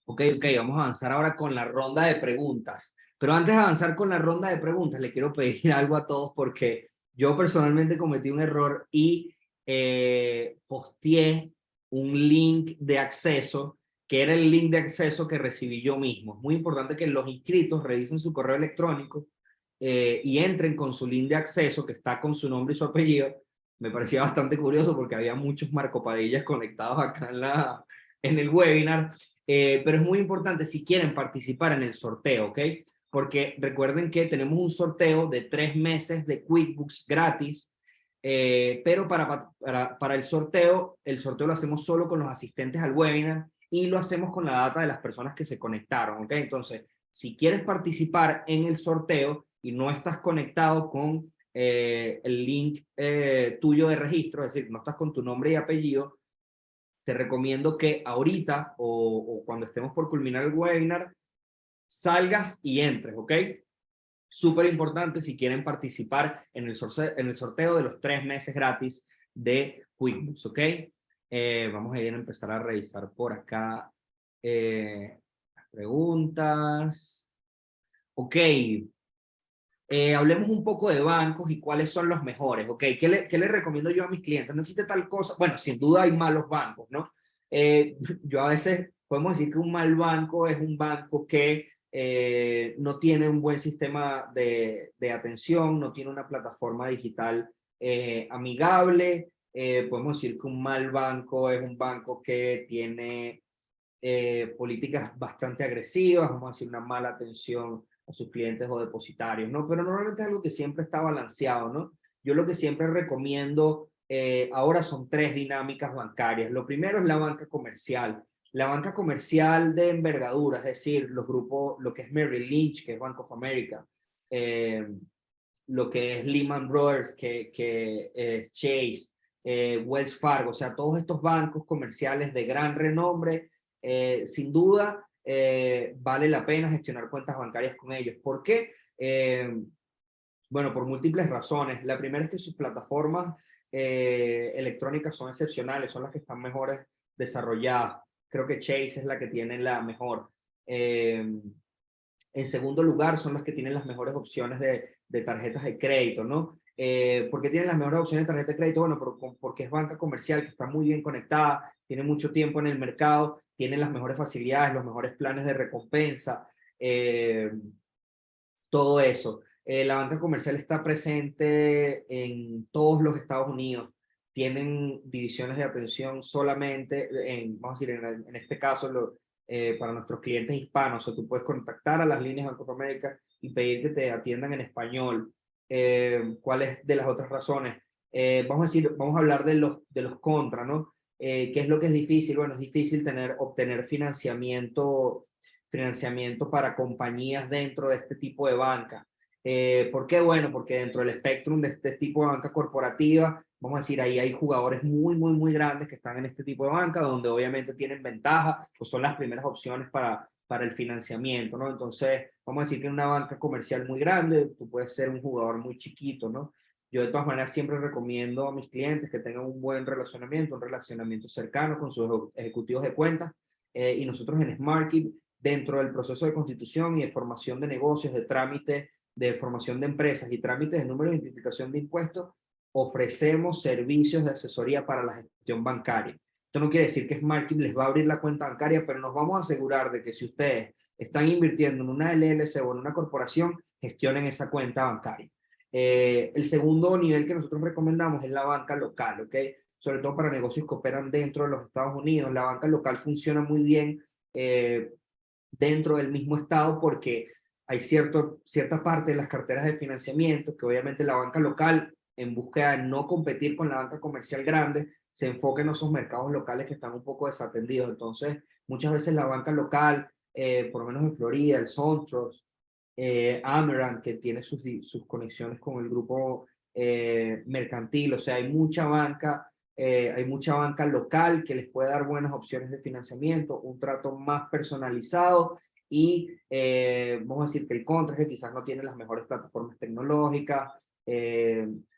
Ok, vamos a avanzar ahora con la ronda de preguntas. Pero antes de avanzar con la ronda de preguntas, le quiero pedir algo a todos porque yo personalmente cometí un error y posteé un link de acceso que era el link de acceso que recibí yo mismo. Es muy importante que los inscritos revisen su correo electrónico y entren con su link de acceso que está con su nombre y su apellido. Me parecía bastante curioso porque había muchos marcopadillas conectados acá en el webinar. Pero es muy importante si quieren participar en el sorteo, ¿ok? Porque recuerden que tenemos un sorteo de 3 meses de QuickBooks gratis, pero para el sorteo lo hacemos solo con los asistentes al webinar y lo hacemos con la data de las personas que se conectaron, ¿ok? Entonces, si quieres participar en el sorteo y no estás conectado con el link tuyo de registro, es decir, no estás con tu nombre y apellido, te recomiendo que ahorita o cuando estemos por culminar el webinar, salgas y entres, ¿ok? Súper importante si quieren participar en el sorteo de los 3 meses gratis de QuickBooks, ¿ok? Vamos a ir a empezar a revisar por acá las preguntas. Ok, hablemos un poco de bancos y cuáles son los mejores, ¿ok? ¿Qué le recomiendo yo a mis clientes? No existe tal cosa, bueno, sin duda hay malos bancos, ¿no? Yo a veces podemos decir que un mal banco es un banco que no tiene un buen sistema de atención, no tiene una plataforma digital amigable, podemos decir que un mal banco es un banco que tiene políticas bastante agresivas, vamos a decir una mala atención a sus clientes o depositarios, ¿no? Pero normalmente es algo que siempre está balanceado, ¿no? Yo lo que siempre recomiendo ahora son 3 dinámicas bancarias. Lo primero es la banca comercial. La banca comercial de envergadura, es decir, los grupos, lo que es Merrill Lynch, que es Bank of America, eh, lo que es Lehman Brothers, que es Chase, Wells Fargo, o sea, todos estos bancos comerciales de gran renombre, sin duda vale la pena gestionar cuentas bancarias con ellos. ¿Por qué? Bueno, por múltiples razones. La primera es que sus plataformas electrónicas son excepcionales, son las que están mejores desarrolladas. Creo que Chase es la que tiene la mejor. En segundo lugar, son las que tienen las mejores opciones de tarjetas de crédito, ¿no? ¿Por qué tienen las mejores opciones de tarjeta de crédito? Bueno, porque es banca comercial, que está muy bien conectada, tiene mucho tiempo en el mercado, tiene las mejores facilidades, los mejores planes de recompensa, todo eso. La banca comercial está presente en todos los Estados Unidos. Tienen divisiones de atención solamente, vamos a decir, en este caso, para nuestros clientes hispanos. O sea, tú puedes contactar a las líneas Banco of America y pedir que te atiendan en español. ¿Cuáles de las otras razones? Vamos a hablar de los contras, ¿no? ¿Qué es lo que es difícil? Bueno, es difícil obtener financiamiento para compañías dentro de este tipo de banca. ¿Por qué? Bueno, porque dentro del espectro de este tipo de banca corporativa, vamos a decir, ahí hay jugadores muy grandes que están en este tipo de banca, donde obviamente tienen ventaja, pues son las primeras opciones para el financiamiento, ¿no? Entonces, vamos a decir que en una banca comercial muy grande, tú puedes ser un jugador muy chiquito, ¿no? Yo de todas maneras siempre recomiendo a mis clientes que tengan un buen relacionamiento, un relacionamiento cercano con sus ejecutivos de cuentas, y nosotros en SmartKeep, dentro del proceso de constitución y de formación de negocios, de trámite de formación de empresas y trámites de número de identificación de impuestos, ofrecemos servicios de asesoría para la gestión bancaria. Esto no quiere decir que SmartKeep les va a abrir la cuenta bancaria, pero nos vamos a asegurar de que si ustedes están invirtiendo en una LLC o en una corporación, gestionen esa cuenta bancaria. El segundo nivel que nosotros recomendamos es la banca local, ¿ok? Sobre todo para negocios que operan dentro de los Estados Unidos. La banca local funciona muy bien dentro del mismo estado porque hay cierta parte de las carteras de financiamiento que obviamente la banca local, en búsqueda de no competir con la banca comercial grande, se enfoca en esos mercados locales que están un poco desatendidos. Entonces, muchas veces la banca local, por lo menos en Florida, el SunTrust, Amerant, que tiene sus conexiones con el grupo mercantil, o sea, hay mucha banca local que les puede dar buenas opciones de financiamiento, un trato más personalizado y vamos a decir que el contra es que quizás no tiene las mejores plataformas tecnológicas,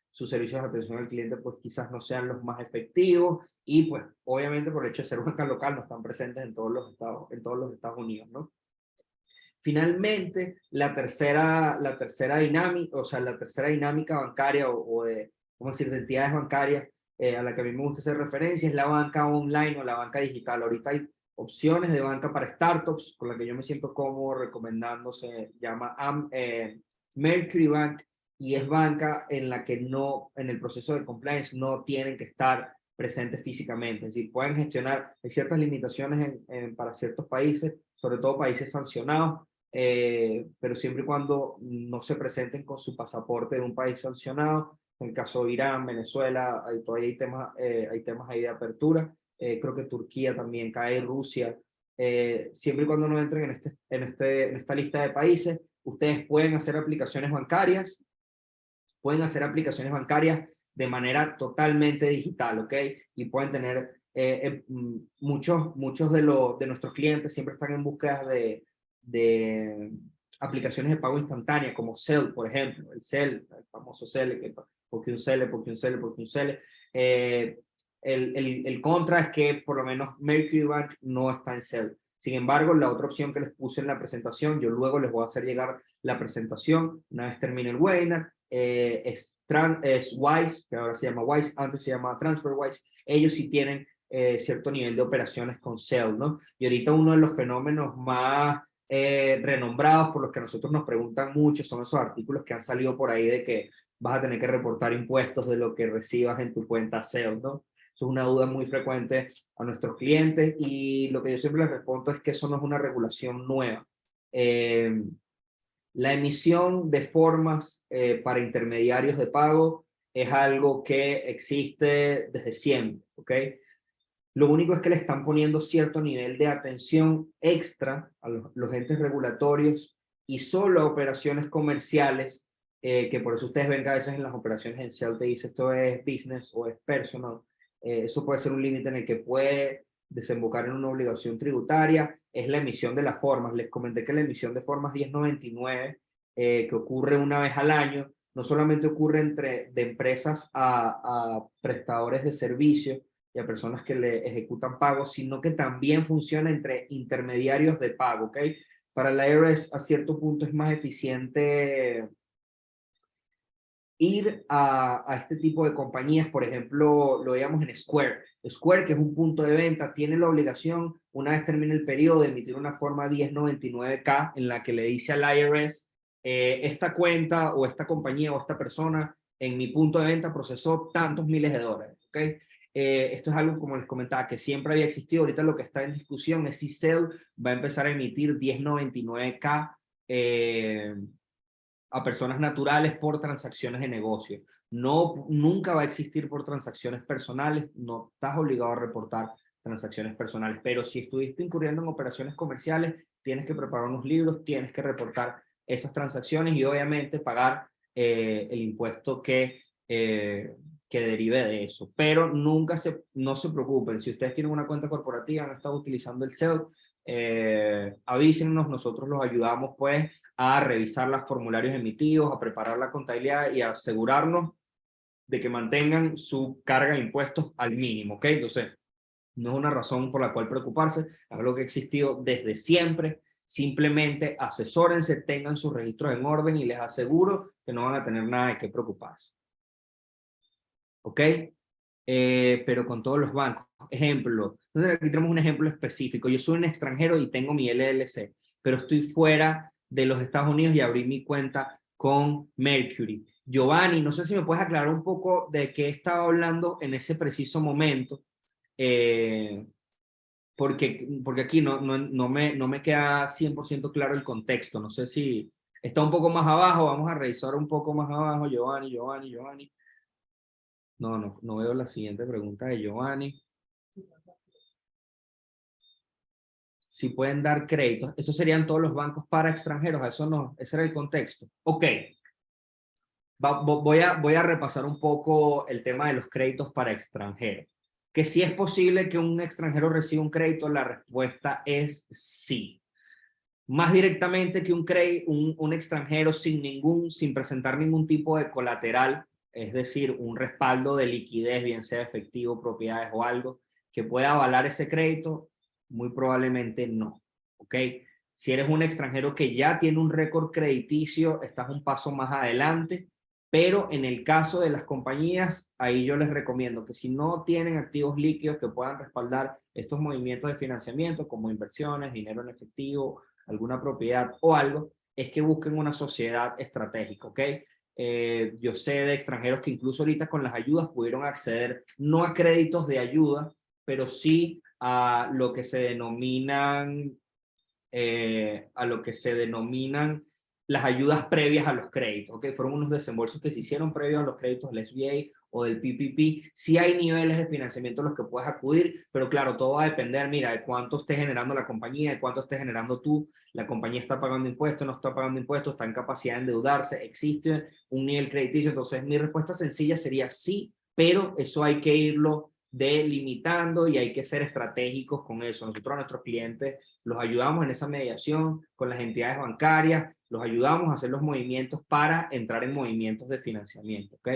sus servicios de atención al cliente pues quizás no sean los más efectivos y pues obviamente por el hecho de ser banca local no están presentes en todos los Estados Unidos, ¿no? Finalmente, la tercera dinámica, o sea, la tercera dinámica bancaria o de, ¿cómo decir?, de entidades bancarias a la que a mí me gusta hacer referencia es la banca online o la banca digital. Ahorita hay opciones de banca para startups, con la que yo me siento cómodo recomendando, se llama Mercury Bank, y es banca en la que no, en el proceso de compliance, no tienen que estar presentes físicamente. Es decir, pueden gestionar, hay ciertas limitaciones para ciertos países, sobre todo países sancionados, pero siempre y cuando no se presenten con su pasaporte de un país sancionado. En el caso de Irán, Venezuela, todavía hay temas ahí de apertura. Creo que Turquía también cae, Rusia. Siempre y cuando no entren en esta lista de países, ustedes pueden hacer aplicaciones bancarias de manera totalmente digital, ¿ok? Y pueden tener, muchos de nuestros clientes siempre están en búsqueda de aplicaciones de pago instantánea, como Zelle, por ejemplo, el famoso Zelle, porque un Zelle, porque un Zelle, porque un Zelle. El contra es que por lo menos Mercury Bank no está en Zelle. Sin embargo, la otra opción que les puse en la presentación, yo luego les voy a hacer llegar la presentación, una vez termine el webinar, es Wise, que ahora se llama Wise, antes se llamaba TransferWise. Ellos sí tienen cierto nivel de operaciones con Zelle, ¿no? Y ahorita uno de los fenómenos más renombrados por los que nosotros nos preguntan mucho son esos artículos que han salido por ahí de que vas a tener que reportar impuestos de lo que recibas en tu cuenta Zelle, ¿no? Eso es una duda muy frecuente a nuestros clientes y lo que yo siempre les respondo es que eso no es una regulación nueva. La emisión de formas para intermediarios de pago es algo que existe desde siempre, ¿ok? Lo único es que le están poniendo cierto nivel de atención extra a los entes regulatorios y solo a operaciones comerciales, que por eso ustedes ven que a veces en las operaciones en Zelle te dice esto es business o es personal. Eso puede ser un límite en el que puede desembocar en una obligación tributaria, es la emisión de las formas. Les comenté que la emisión de formas 1099, que ocurre una vez al año, no solamente ocurre de empresas a prestadores de servicios y a personas que le ejecutan pagos, sino que también funciona entre intermediarios de pago, ¿ok? para el IRS a cierto punto es más eficiente ir a este tipo de compañías. Por ejemplo, lo veíamos en Square. Square, que es un punto de venta, tiene la obligación, una vez termine el periodo, de emitir una forma 1099K en la que le dice al IRS, esta cuenta o esta compañía o esta persona en mi punto de venta procesó tantos miles de dólares. ¿Ok? Esto es algo, como les comentaba, que siempre había existido. Ahorita lo que está en discusión es si Cell va a empezar a emitir 1099K a personas naturales por transacciones de negocio. No, nunca va a existir por transacciones personales, no estás obligado a reportar transacciones personales, pero si estuviste incurriendo en operaciones comerciales, tienes que preparar unos libros, tienes que reportar esas transacciones y obviamente pagar el impuesto que derive de eso. Pero no se preocupen, si ustedes tienen una cuenta corporativa, han estado utilizando el CEL, avísenos, nosotros los ayudamos pues a revisar los formularios emitidos, a preparar la contabilidad y a asegurarnos de que mantengan su carga de impuestos al mínimo, ¿ok? Entonces, no es una razón por la cual preocuparse, es algo que ha existido desde siempre. Simplemente asesórense, tengan sus registros en orden y les aseguro que no van a tener nada de qué preocuparse. ¿Ok? Pero con todos los bancos. Ejemplo, entonces aquí tenemos un ejemplo específico. Yo soy un extranjero y tengo mi LLC, pero estoy fuera de los Estados Unidos y abrí mi cuenta con Mercury. Giovanni, no sé si me puedes aclarar un poco de qué estaba hablando en ese preciso momento, porque aquí no me queda 100% claro el contexto. No sé si está un poco más abajo, vamos a revisar un poco más abajo, Giovanni. No veo la siguiente pregunta de Giovanni. Si pueden dar créditos. Estos serían todos los bancos para extranjeros. Eso no, ese era el contexto. Ok. Voy a repasar un poco el tema de los créditos para extranjeros. Que si es posible que un extranjero reciba un crédito, la respuesta es sí. Más directamente que un extranjero sin presentar ningún tipo de colateral, es decir, un respaldo de liquidez, bien sea efectivo, propiedades o algo, que pueda avalar ese crédito, muy probablemente no. ¿Ok? Si eres un extranjero que ya tiene un récord crediticio, estás un paso más adelante, pero en el caso de las compañías, ahí yo les recomiendo que si no tienen activos líquidos que puedan respaldar estos movimientos de financiamiento, como inversiones, dinero en efectivo, alguna propiedad o algo, es que busquen una sociedad estratégica, ¿ok? Yo sé de extranjeros que incluso ahorita con las ayudas pudieron acceder no a créditos de ayuda, pero sí a lo que se denominan las ayudas previas a los créditos, ¿ok? Fueron unos desembolsos que se hicieron previos a los créditos del SBA o del PPP. Sí hay niveles de financiamiento a los que puedes acudir, pero claro, todo va a depender, mira, de cuánto esté generando la compañía, de cuánto estés generando tú. La compañía está pagando impuestos, no está pagando impuestos, está en capacidad de endeudarse, existe un nivel crediticio. Entonces, mi respuesta sencilla sería sí, pero eso hay que irlo delimitando y hay que ser estratégicos con eso. Nosotros a nuestros clientes los ayudamos en esa mediación con las entidades bancarias, los ayudamos a hacer los movimientos para entrar en movimientos de financiamiento, ¿ok?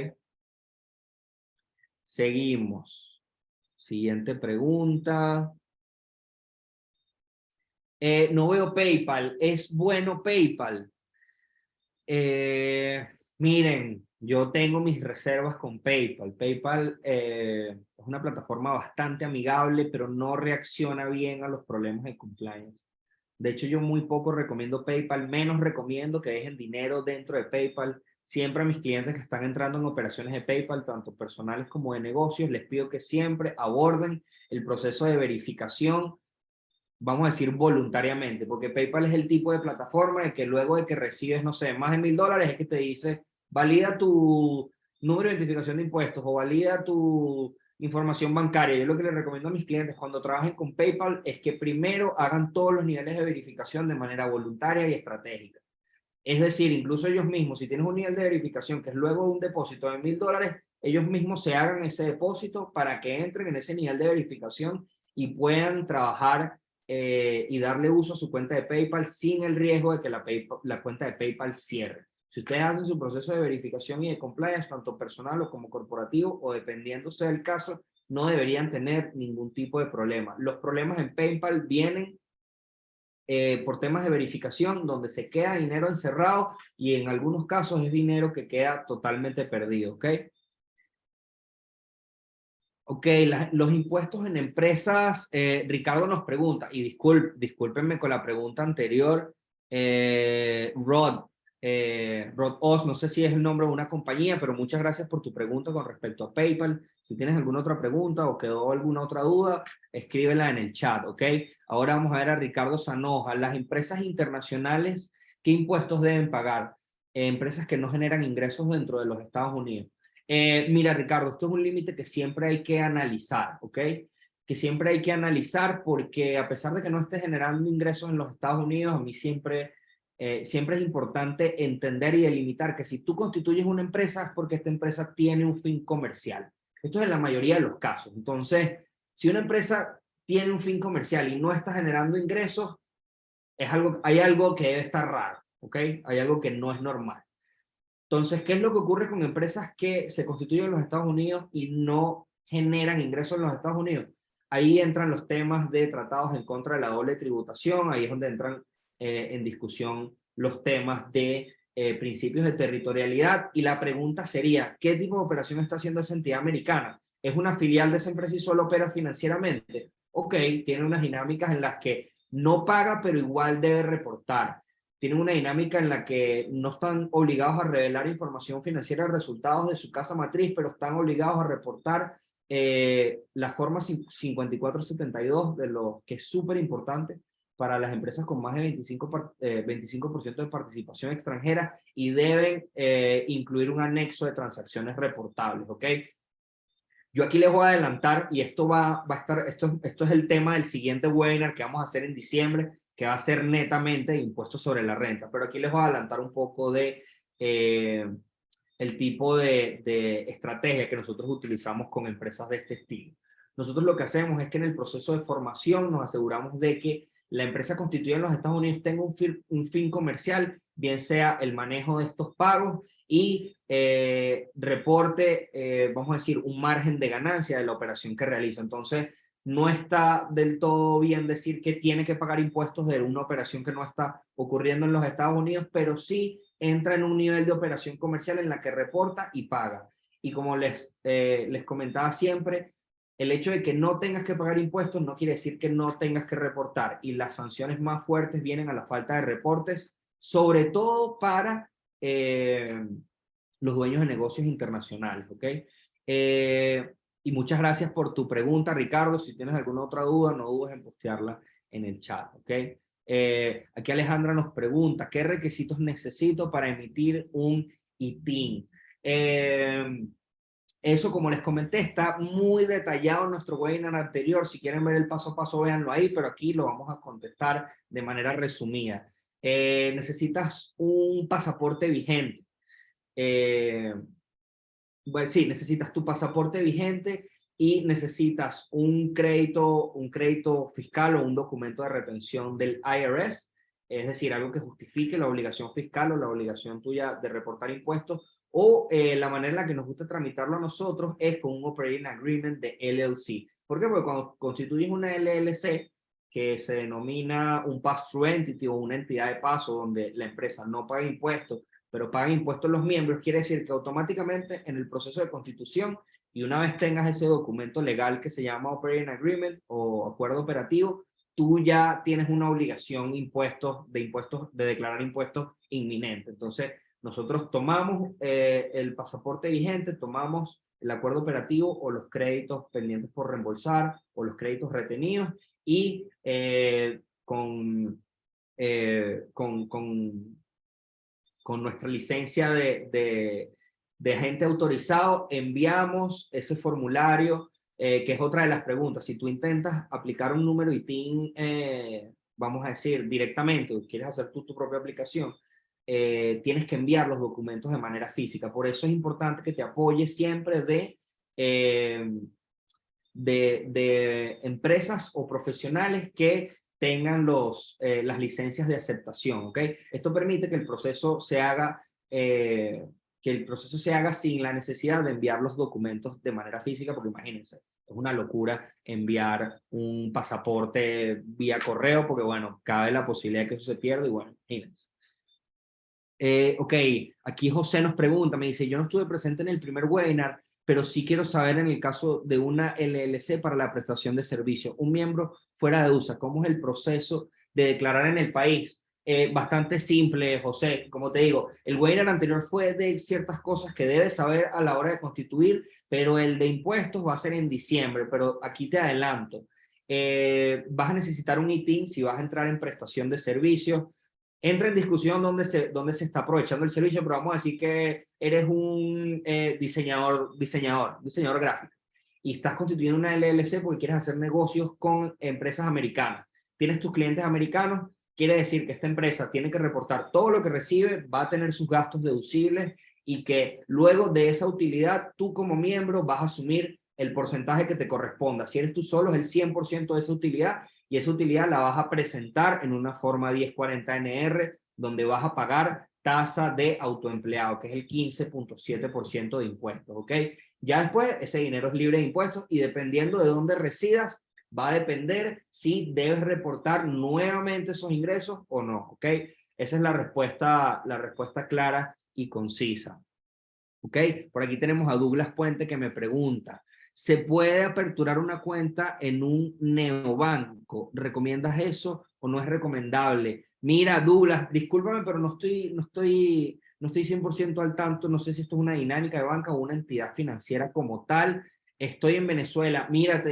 Seguimos. Siguiente pregunta. No veo PayPal. ¿Es bueno PayPal? Miren, yo tengo mis reservas con PayPal. PayPal es una plataforma bastante amigable, pero no reacciona bien a los problemas de compliance. De hecho, yo muy poco recomiendo PayPal, menos recomiendo que dejen dinero dentro de PayPal. Siempre a mis clientes que están entrando en operaciones de PayPal, tanto personales como de negocios, les pido que siempre aborden el proceso de verificación, vamos a decir voluntariamente, porque PayPal es el tipo de plataforma de que luego de que recibes, no sé, más de $1000, es que te dice, valida tu número de identificación de impuestos o valida tu información bancaria. Yo lo que les recomiendo a mis clientes cuando trabajen con PayPal es que primero hagan todos los niveles de verificación de manera voluntaria y estratégica. Es decir, incluso ellos mismos, si tienes un nivel de verificación que es luego un depósito de $1000, ellos mismos se hagan ese depósito para que entren en ese nivel de verificación y puedan trabajar y darle uso a su cuenta de PayPal sin el riesgo de que la cuenta de PayPal cierre. Si ustedes hacen su proceso de verificación y de compliance, tanto personal o como corporativo, o dependiéndose del caso, no deberían tener ningún tipo de problema. Los problemas en PayPal vienen por temas de verificación, donde se queda dinero encerrado y en algunos casos es dinero que queda totalmente perdido, ¿ok? Ok, los impuestos en empresas, Ricardo nos pregunta, y discúlpenme con la pregunta anterior, Rod Oz, no sé si es el nombre de una compañía, pero muchas gracias por tu pregunta con respecto a PayPal. Si tienes alguna otra pregunta o quedó alguna otra duda, escríbela en el chat, ¿ok? Ahora vamos a ver a Ricardo Sanoja. Las empresas internacionales, ¿qué impuestos deben pagar? Empresas que no generan ingresos dentro de los Estados Unidos. Mira, Ricardo, esto es un límite que siempre hay que analizar, ¿ok? Que siempre hay que analizar porque a pesar de que no esté generando ingresos en los Estados Unidos, a mí siempre es importante entender y delimitar que si tú constituyes una empresa es porque esta empresa tiene un fin comercial. Esto es en la mayoría de los casos. Entonces, si una empresa tiene un fin comercial y no está generando ingresos, hay algo que debe estar raro, ¿ok? Hay algo que no es normal. Entonces, ¿qué es lo que ocurre con empresas que se constituyen en los Estados Unidos y no generan ingresos en los Estados Unidos? Ahí entran los temas de tratados en contra de la doble tributación, ahí es donde entran en discusión los temas de principios de territorialidad, y la pregunta sería, ¿qué tipo de operación está haciendo esa entidad americana? ¿Es una filial de esa empresa y solo opera financieramente? Ok, tiene unas dinámicas en las que no paga, pero igual debe reportar. Tienen una dinámica en la que no están obligados a revelar información financiera de resultados de su casa matriz, pero están obligados a reportar la forma 5472, de lo que es súper importante para las empresas con más de 25% de participación extranjera, y deben incluir un anexo de transacciones reportables, ¿ok? Yo aquí les voy a adelantar, y esto va a estar, esto es el tema del siguiente webinar que vamos a hacer en diciembre, que va a ser netamente impuestos sobre la renta, pero aquí les voy a adelantar un poco de el tipo de estrategia que nosotros utilizamos con empresas de este estilo. Nosotros lo que hacemos es que en el proceso de formación nos aseguramos de que la empresa constituida en los Estados Unidos tenga un fin comercial, bien sea el manejo de estos pagos y reporte, vamos a decir, un margen de ganancia de la operación que realiza. Entonces, no está del todo bien decir que tiene que pagar impuestos de una operación que no está ocurriendo en los Estados Unidos, pero sí entra en un nivel de operación comercial en la que reporta y paga. Y como les comentaba siempre, el hecho de que no tengas que pagar impuestos no quiere decir que no tengas que reportar, y las sanciones más fuertes vienen a la falta de reportes, sobre todo para los dueños de negocios internacionales, ¿ok? Y muchas gracias por tu pregunta, Ricardo. Si tienes alguna otra duda, no dudes en postearla en el chat, ¿ok? Aquí Alejandra nos pregunta, ¿qué requisitos necesito para emitir un ITIN? Eso, como les comenté, está muy detallado en nuestro webinar anterior. Si quieren ver el paso a paso, véanlo ahí, pero aquí lo vamos a contestar de manera resumida. Necesitas un pasaporte vigente. Bueno, sí, necesitas tu pasaporte vigente y necesitas un crédito fiscal o un documento de retención del IRS, es decir, algo que justifique la obligación fiscal o la obligación tuya de reportar impuestos, o la manera en la que nos gusta tramitarlo a nosotros es con un Operating Agreement de LLC. ¿Por qué? Porque cuando constituyes una LLC, que se denomina un pass-through entity o una entidad de paso donde la empresa no paga impuestos, pero pagan impuestos los miembros, quiere decir que automáticamente en el proceso de constitución, y una vez tengas ese documento legal que se llama Operating Agreement o acuerdo operativo, tú ya tienes una obligación de declarar impuestos inminente. Entonces, nosotros tomamos el pasaporte vigente, tomamos el acuerdo operativo o los créditos pendientes por reembolsar o los créditos retenidos, y con nuestra licencia de agente autorizado, enviamos ese formulario, que es otra de las preguntas. Si tú intentas aplicar un número ITIN, vamos a decir, directamente, o quieres hacer tú tu propia aplicación, tienes que enviar los documentos de manera física. Por eso es importante que te apoyes siempre de empresas o profesionales que tengan las licencias de aceptación, ¿ok? Esto permite que el proceso se haga que el proceso se haga sin la necesidad de enviar los documentos de manera física, porque imagínense, es una locura enviar un pasaporte vía correo, porque bueno, cabe la posibilidad de que eso se pierda y bueno, imagínense. Ok, aquí José nos pregunta, me dice, yo no estuve presente en el primer webinar, pero sí quiero saber en el caso de una LLC para la prestación de servicio, un miembro fuera de USA, ¿cómo es el proceso de declarar en el país? Bastante simple, José, como te digo, el webinar anterior fue de ciertas cosas que debes saber a la hora de constituir, pero el de impuestos va a ser en diciembre, pero aquí te adelanto. Vas a necesitar un ITIN si vas a entrar en prestación de servicios. Entra en discusión dónde se está aprovechando el servicio, pero vamos a decir que eres un diseñador gráfico y estás constituyendo una LLC porque quieres hacer negocios con empresas americanas. Tienes tus clientes americanos, quiere decir que esta empresa tiene que reportar todo lo que recibe, va a tener sus gastos deducibles y que luego de esa utilidad, tú como miembro vas a asumir el porcentaje que te corresponda. Si eres tú solo, es el 100% de esa utilidad y esa utilidad la vas a presentar en una forma 1040NR donde vas a pagar tasa de autoempleado, que es el 15.7% de impuestos, ¿ok? Ya después ese dinero es libre de impuestos y dependiendo de dónde residas, va a depender si debes reportar nuevamente esos ingresos o no, ¿ok? Esa es la respuesta clara y concisa. ¿Ok? Por aquí tenemos a Douglas Puente que me pregunta, ¿se puede aperturar una cuenta en un neobanco? ¿Recomiendas eso o no es recomendable? Mira, Douglas, discúlpame, pero no estoy 100% al tanto, no sé si esto es una dinámica de banca o una entidad financiera como tal. Estoy en Venezuela. Mira,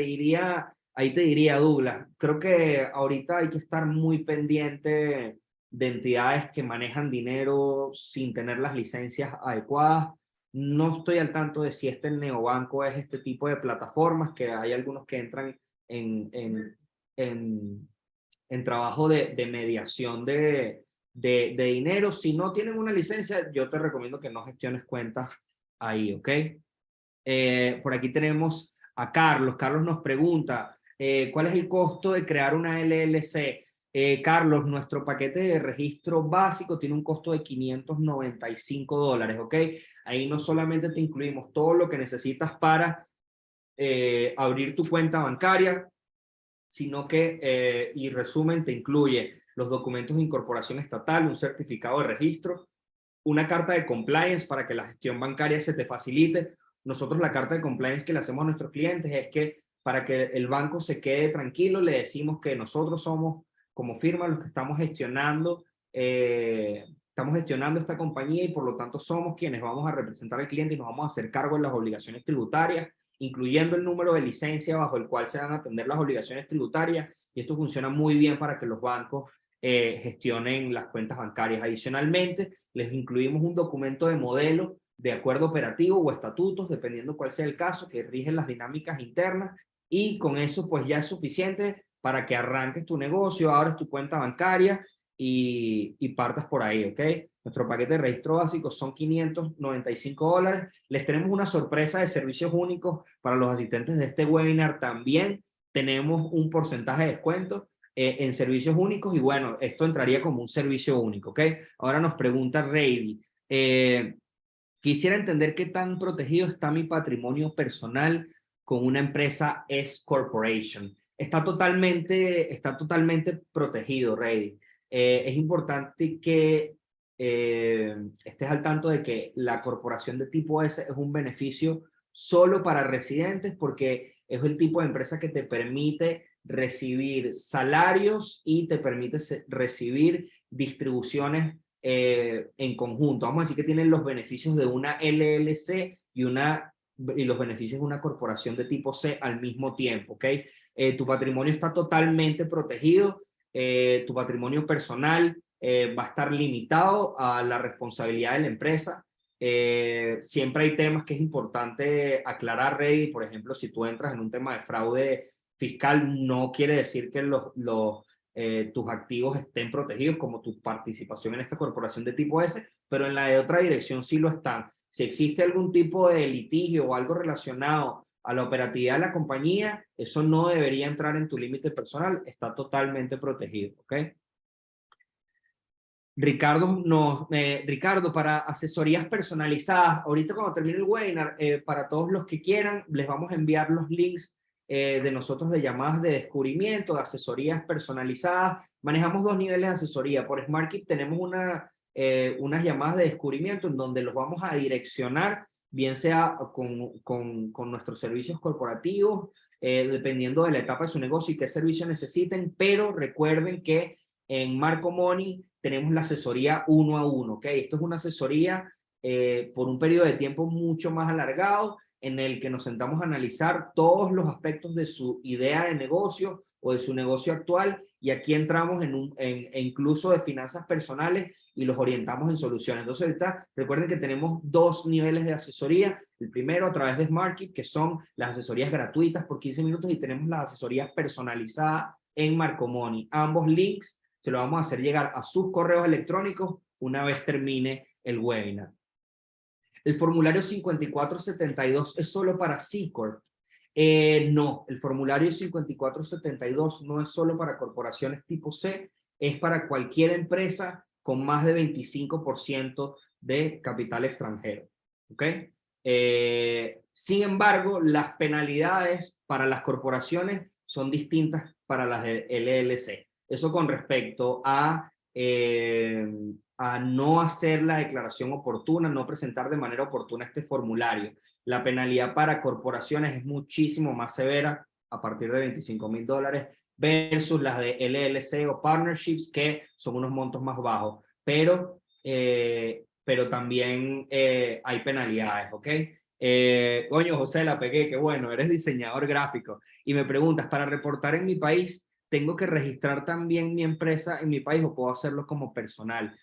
ahí te diría, Douglas, creo que ahorita hay que estar muy pendiente de entidades que manejan dinero sin tener las licencias adecuadas. No estoy al tanto de si este neobanco es este tipo de plataformas, que hay algunos que entran en, en, en, en trabajo de mediación de dinero. Si no tienen una licencia, yo te recomiendo que no gestiones cuentas ahí, ¿ok? Por aquí tenemos a Carlos. Carlos nos pregunta, ¿cuál es el costo de crear una LLC? Carlos, nuestro paquete de registro básico tiene un costo de $595, ¿ok? Ahí no solamente te incluimos todo lo que necesitas para abrir tu cuenta bancaria, sino que, y resumen, te incluye los documentos de incorporación estatal, un certificado de registro, una carta de compliance para que la gestión bancaria se te facilite. Nosotros la carta de compliance que le hacemos a nuestros clientes es que para que el banco se quede tranquilo, le decimos que nosotros somos como firma los que estamos gestionando esta compañía y por lo tanto somos quienes vamos a representar al cliente y nos vamos a hacer cargo de las obligaciones tributarias, incluyendo el número de licencia bajo el cual se van a atender las obligaciones tributarias y esto funciona muy bien para que los bancos gestionen las cuentas bancarias. Adicionalmente, les incluimos un documento de modelo de acuerdo operativo o estatutos, dependiendo cuál sea el caso, que rigen las dinámicas internas y con eso pues ya es suficiente para que arranques tu negocio, abres tu cuenta bancaria y partas por ahí, ¿ok? Nuestro paquete de registro básico son $595. Les tenemos una sorpresa de servicios únicos para los asistentes de este webinar también. Tenemos un porcentaje de descuento en servicios únicos y bueno, esto entraría como un servicio único, ¿ok? Ahora nos pregunta Reidy, quisiera entender qué tan protegido está mi patrimonio personal con una empresa S Corporation. Está totalmente protegido, Reidy. Es importante que estés al tanto de que la corporación de tipo S es un beneficio solo para residentes porque es el tipo de empresa que te permite recibir salarios y te permite recibir distribuciones en conjunto. Vamos a decir que tienen los beneficios de una LLC y los beneficios de una corporación de tipo C al mismo tiempo, ¿ok? Tu patrimonio está totalmente protegido, tu patrimonio personal va a estar limitado a la responsabilidad de la empresa. Siempre hay temas que es importante aclarar, Rey. Por ejemplo, si tú entras en un tema de fraude fiscal, no quiere decir que tus activos estén protegidos como tu participación en esta corporación de tipo S, pero en la de otra dirección sí lo están. Si existe algún tipo de litigio o algo relacionado a la operatividad de la compañía, eso no debería entrar en tu límite personal, está totalmente protegido, ¿ok? Ricardo, para asesorías personalizadas, ahorita cuando termine el webinar, para todos los que quieran, les vamos a enviar los links de nosotros de llamadas de descubrimiento, de asesorías personalizadas. Manejamos dos niveles de asesoría. Por SmartKeep tenemos unas llamadas de descubrimiento en donde los vamos a direccionar, bien sea con nuestros servicios corporativos, dependiendo de la etapa de su negocio y qué servicio necesiten, pero recuerden que en Marco Money tenemos la asesoría 1 a 1, ¿ok? Esto es una asesoría por un periodo de tiempo mucho más alargado, en el que nos sentamos a analizar todos los aspectos de su idea de negocio o de su negocio actual, y aquí entramos incluso de finanzas personales y los orientamos en soluciones. Entonces ahorita recuerden que tenemos dos niveles de asesoría. El primero a través de SmartKeep, que son las asesorías gratuitas por 15 minutos, y tenemos las asesorías personalizadas en Marco Money. Ambos links se lo vamos a hacer llegar a sus correos electrónicos una vez termine el webinar. El formulario 5472 es solo para C Corp. No, el formulario 5472 no es solo para corporaciones tipo C, es para cualquier empresa con más de 25% de capital extranjero. ¿Ok? Sin embargo, las penalidades para las corporaciones son distintas para las de LLC. Eso con respecto a no hacer la declaración oportuna, no presentar de manera oportuna este formulario. La penalidad para corporaciones es muchísimo más severa, a partir de $25,000, versus las de LLC o partnerships, que son unos montos más bajos. Pero también hay penalidades, ¿ok? Coño, José, la pegué, qué bueno, eres diseñador gráfico. Y me preguntas, para reportar en mi país, ¿tengo que registrar también mi empresa en mi país o puedo hacerlo como personal?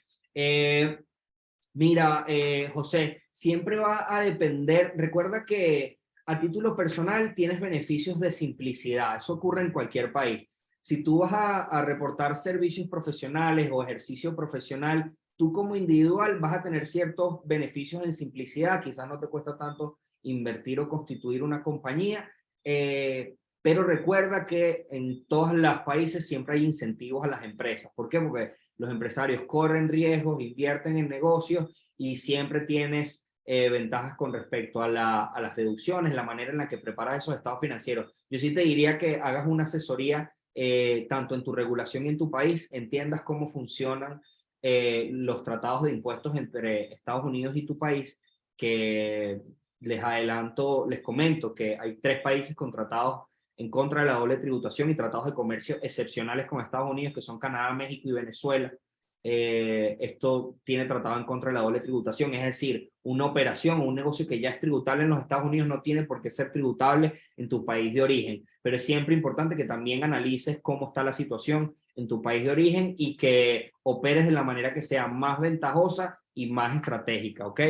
Mira, José, siempre va a depender. Recuerda que a título personal tienes beneficios de simplicidad. Eso ocurre en cualquier país. Si tú vas a reportar servicios profesionales o ejercicio profesional, tú como individual vas a tener ciertos beneficios en simplicidad. Quizás no te cuesta tanto invertir o constituir una compañía. Pero recuerda que en todos los países siempre hay incentivos a las empresas. ¿Por qué? Porque los empresarios corren riesgos, invierten en negocios y siempre tienes ventajas con respecto a las deducciones, la manera en la que preparas esos estados financieros. Yo sí te diría que hagas una asesoría tanto en tu regulación y en tu país, entiendas cómo funcionan los tratados de impuestos entre Estados Unidos y tu país, que les comento que hay 3 países con tratados en contra de la doble tributación y tratados de comercio excepcionales con Estados Unidos, que son Canadá, México y Venezuela. Esto tiene tratado en contra de la doble tributación, es decir, una operación o un negocio que ya es tributable en los Estados Unidos no tiene por qué ser tributable en tu país de origen, pero es siempre importante que también analices cómo está la situación en tu país de origen y que operes de la manera que sea más ventajosa y más estratégica, ¿ok?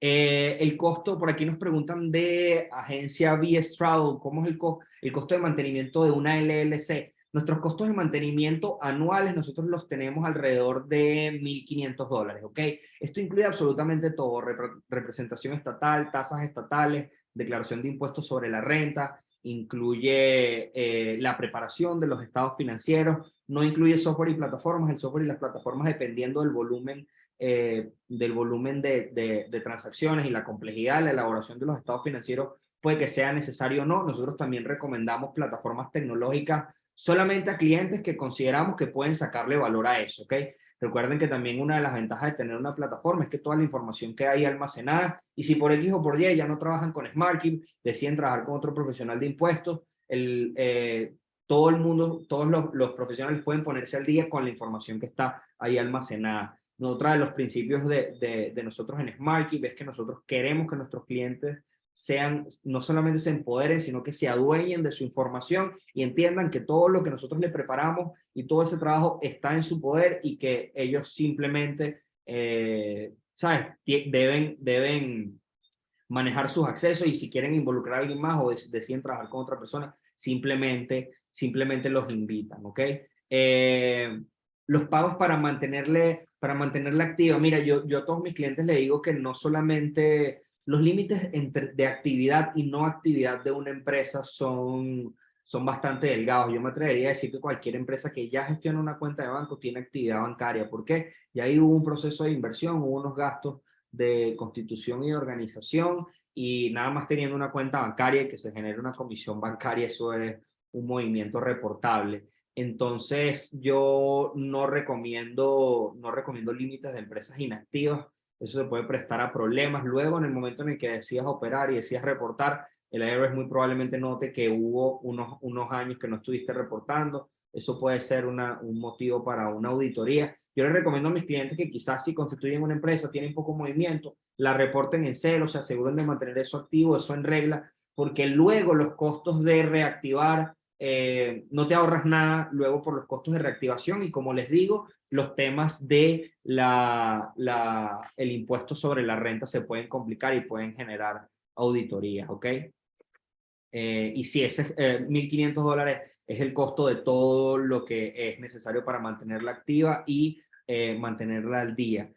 El costo, por aquí nos preguntan de agencia BS Travel, ¿cómo es el costo de mantenimiento de una LLC? Nuestros costos de mantenimiento anuales, nosotros los tenemos alrededor de $1,500, ¿ok? Esto incluye absolutamente todo, representación estatal, tasas estatales, declaración de impuestos sobre la renta, incluye la preparación de los estados financieros, no incluye software y plataformas. El software y las plataformas, dependiendo del volumen de transacciones y la complejidad de la elaboración de los estados financieros, puede que sea necesario o no. Nosotros también recomendamos plataformas tecnológicas solamente a clientes que consideramos que pueden sacarle valor a eso, ¿ok? Recuerden que también una de las ventajas de tener una plataforma es que toda la información queda ahí almacenada, y si por X o por Y ya no trabajan con SmartKeep, deciden trabajar con otro profesional de impuestos, todo el mundo, todos los profesionales pueden ponerse al día con la información que está ahí almacenada. Otro de los principios de nosotros en SmartKeep es que nosotros queremos que nuestros clientes no solamente se empoderen, sino que se adueñen de su información y entiendan que todo lo que nosotros les preparamos y todo ese trabajo está en su poder, y que ellos simplemente, ¿sabes? Deben manejar sus accesos, y si quieren involucrar a alguien más o deciden trabajar con otra persona, simplemente los invitan, ¿ok? Los pagos para mantenerla activa. Mira, yo a todos mis clientes les digo que no solamente los límites de actividad y no actividad de una empresa son son bastante delgados. Yo me atrevería a decir que cualquier empresa que ya gestiona una cuenta de banco tiene actividad bancaria. ¿Por qué? Y ahí hubo un proceso de inversión, hubo unos gastos de constitución y de organización, y nada más teniendo una cuenta bancaria y que se genere una comisión bancaria, eso es un movimiento reportable. Entonces, yo no recomiendo límites de empresas inactivas. Eso se puede prestar a problemas. Luego, en el momento en el que decidas operar y decidas reportar, el IRS muy probablemente note que hubo unos años que no estuviste reportando. Eso puede ser un motivo para una auditoría. Yo les recomiendo a mis clientes que quizás si constituyen una empresa, tienen poco movimiento, la reporten en cero, se aseguren de mantener eso activo, eso en regla, porque luego los costos de reactivar, no te ahorras nada luego por los costos de reactivación, y como les digo, los temas de el impuesto sobre la renta se pueden complicar y pueden generar auditorías, ¿ok? Y si ese $1.500 es el costo de todo lo que es necesario para mantenerla activa y mantenerla al día.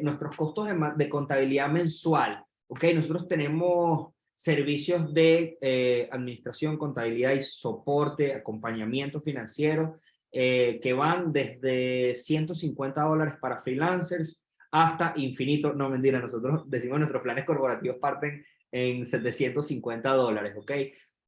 Nuestros costos de contabilidad mensual, ¿ok? Nosotros tenemos servicios de administración, contabilidad y soporte, acompañamiento financiero, que van desde $150 para freelancers hasta infinito. No, mentira, nosotros decimos nuestros planes corporativos parten en $750, ¿ok?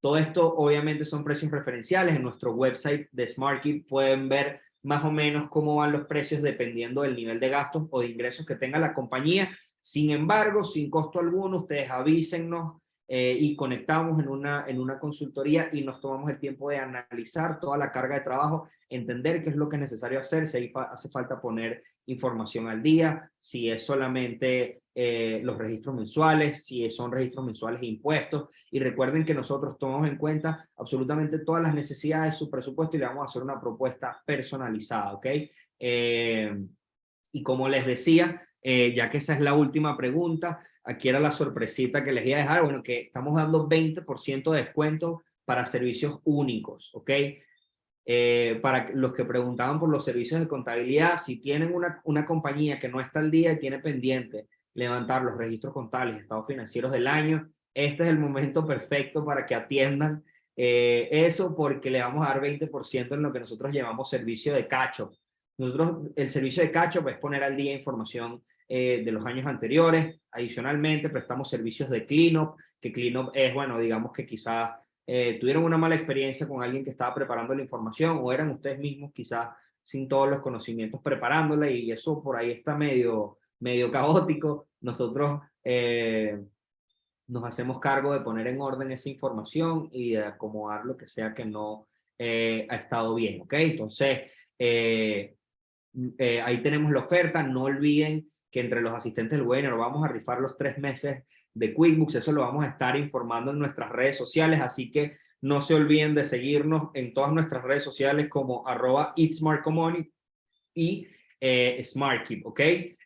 Todo esto obviamente son precios referenciales. En nuestro website de SmartKeep pueden ver más o menos cómo van los precios dependiendo del nivel de gastos o de ingresos que tenga la compañía. Sin embargo, sin costo alguno, ustedes avísennos y conectamos en una consultoría y nos tomamos el tiempo de analizar toda la carga de trabajo, entender qué es lo que es necesario hacer, si hace falta poner información al día, si es solamente los registros mensuales, si son registros mensuales e impuestos. Y recuerden que nosotros tomamos en cuenta absolutamente todas las necesidades de su presupuesto y le vamos a hacer una propuesta personalizada, ¿ok? Y como les decía, ya que esa es la última pregunta, aquí era la sorpresita que les iba a dejar, bueno, que estamos dando 20% de descuento para servicios únicos, ¿ok? Para los que preguntaban por los servicios de contabilidad, si tienen una compañía que no está al día y tiene pendiente levantar los registros contables y estados financieros del año, este es el momento perfecto para que atiendan eso, porque le vamos a dar 20% en lo que nosotros llamamos servicio de catch-up. Nosotros, el servicio de catch-up es poner al día información de los años anteriores. Adicionalmente, prestamos servicios de cleanup, que cleanup es, bueno, digamos que quizás tuvieron una mala experiencia con alguien que estaba preparando la información, o eran ustedes mismos quizás sin todos los conocimientos preparándola, y eso por ahí está medio caótico. Nosotros nos hacemos cargo de poner en orden esa información y de acomodar lo que sea que no ha estado bien, ¿ok? Entonces, ahí tenemos la oferta. No olviden que entre los asistentes del webinar vamos a rifar los 3 meses de QuickBooks. Eso lo vamos a estar informando en nuestras redes sociales, así que no se olviden de seguirnos en todas nuestras redes sociales como @itsmartcomoney y SmartKeep, ¿ok?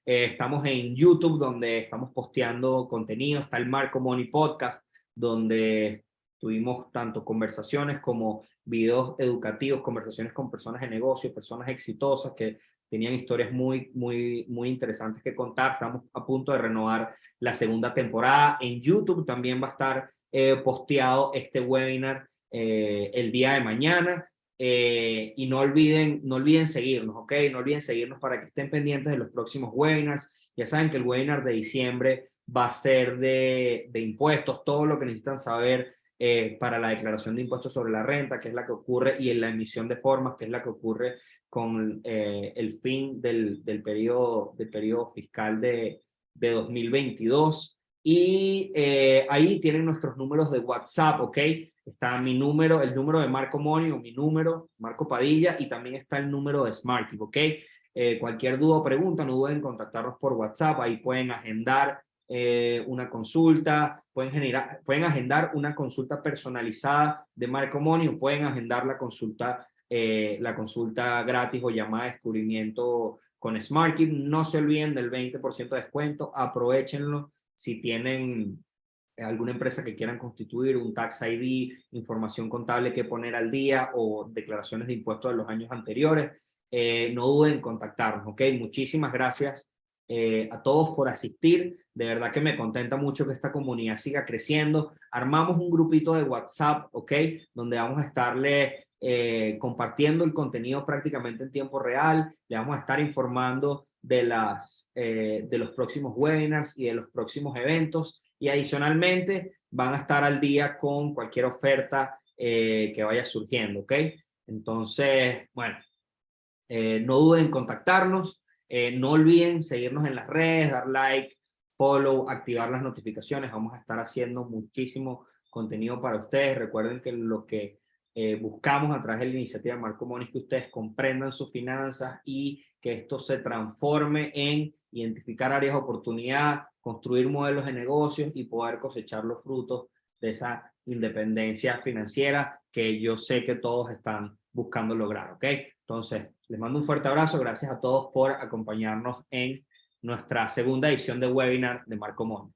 Estamos en YouTube, donde estamos posteando contenido. Está el Marco Money Podcast, donde tuvimos tanto conversaciones como videos educativos, conversaciones con personas de negocio, personas exitosas que tenían historias muy interesantes que contar. Estamos a punto de renovar la segunda temporada. En YouTube también va a estar posteado este webinar el día de mañana. Y no olviden seguirnos, ¿ok? No olviden seguirnos para que estén pendientes de los próximos webinars. Ya saben que el webinar de diciembre va a ser de impuestos, todo lo que necesitan saber para la declaración de impuestos sobre la renta, que es la que ocurre, y en la emisión de formas, que es la que ocurre con el fin del periodo fiscal de 2022. Y ahí tienen nuestros números de WhatsApp, ¿ok? Está mi número, el número de Marco Money, o mi número, Marco Padilla, y también está el número de SmartKeep, ¿ok? Cualquier duda o pregunta, no duden en contactarnos por WhatsApp. Ahí pueden agendar una consulta, pueden agendar una consulta personalizada de Marco Money, o pueden agendar la consulta gratis o llamada de descubrimiento con SmartKeep. No se olviden del 20% de descuento, aprovechenlo. Si tienen alguna empresa que quieran constituir, un tax ID, información contable que poner al día, o declaraciones de impuestos de los años anteriores, no duden en contactarnos, ¿ok? Muchísimas gracias a todos por asistir. De verdad que me contenta mucho que esta comunidad siga creciendo. Armamos un grupito de WhatsApp, ¿ok? Donde vamos a estarle compartiendo el contenido prácticamente en tiempo real. Le vamos a estar informando de los próximos webinars y de los próximos eventos. Y adicionalmente van a estar al día con cualquier oferta que vaya surgiendo, ¿ok? Entonces, bueno, no duden en contactarnos. No olviden seguirnos en las redes, dar like, follow, activar las notificaciones. Vamos a estar haciendo muchísimo contenido para ustedes. Recuerden que lo que buscamos a través de la iniciativa Marco Money es que ustedes comprendan sus finanzas y que esto se transforme en identificar áreas de oportunidad, construir modelos de negocios y poder cosechar los frutos de esa independencia financiera que yo sé que todos están buscando lograr, ¿ok? Entonces, les mando un fuerte abrazo. Gracias a todos por acompañarnos en nuestra segunda edición de webinar de Marco Money.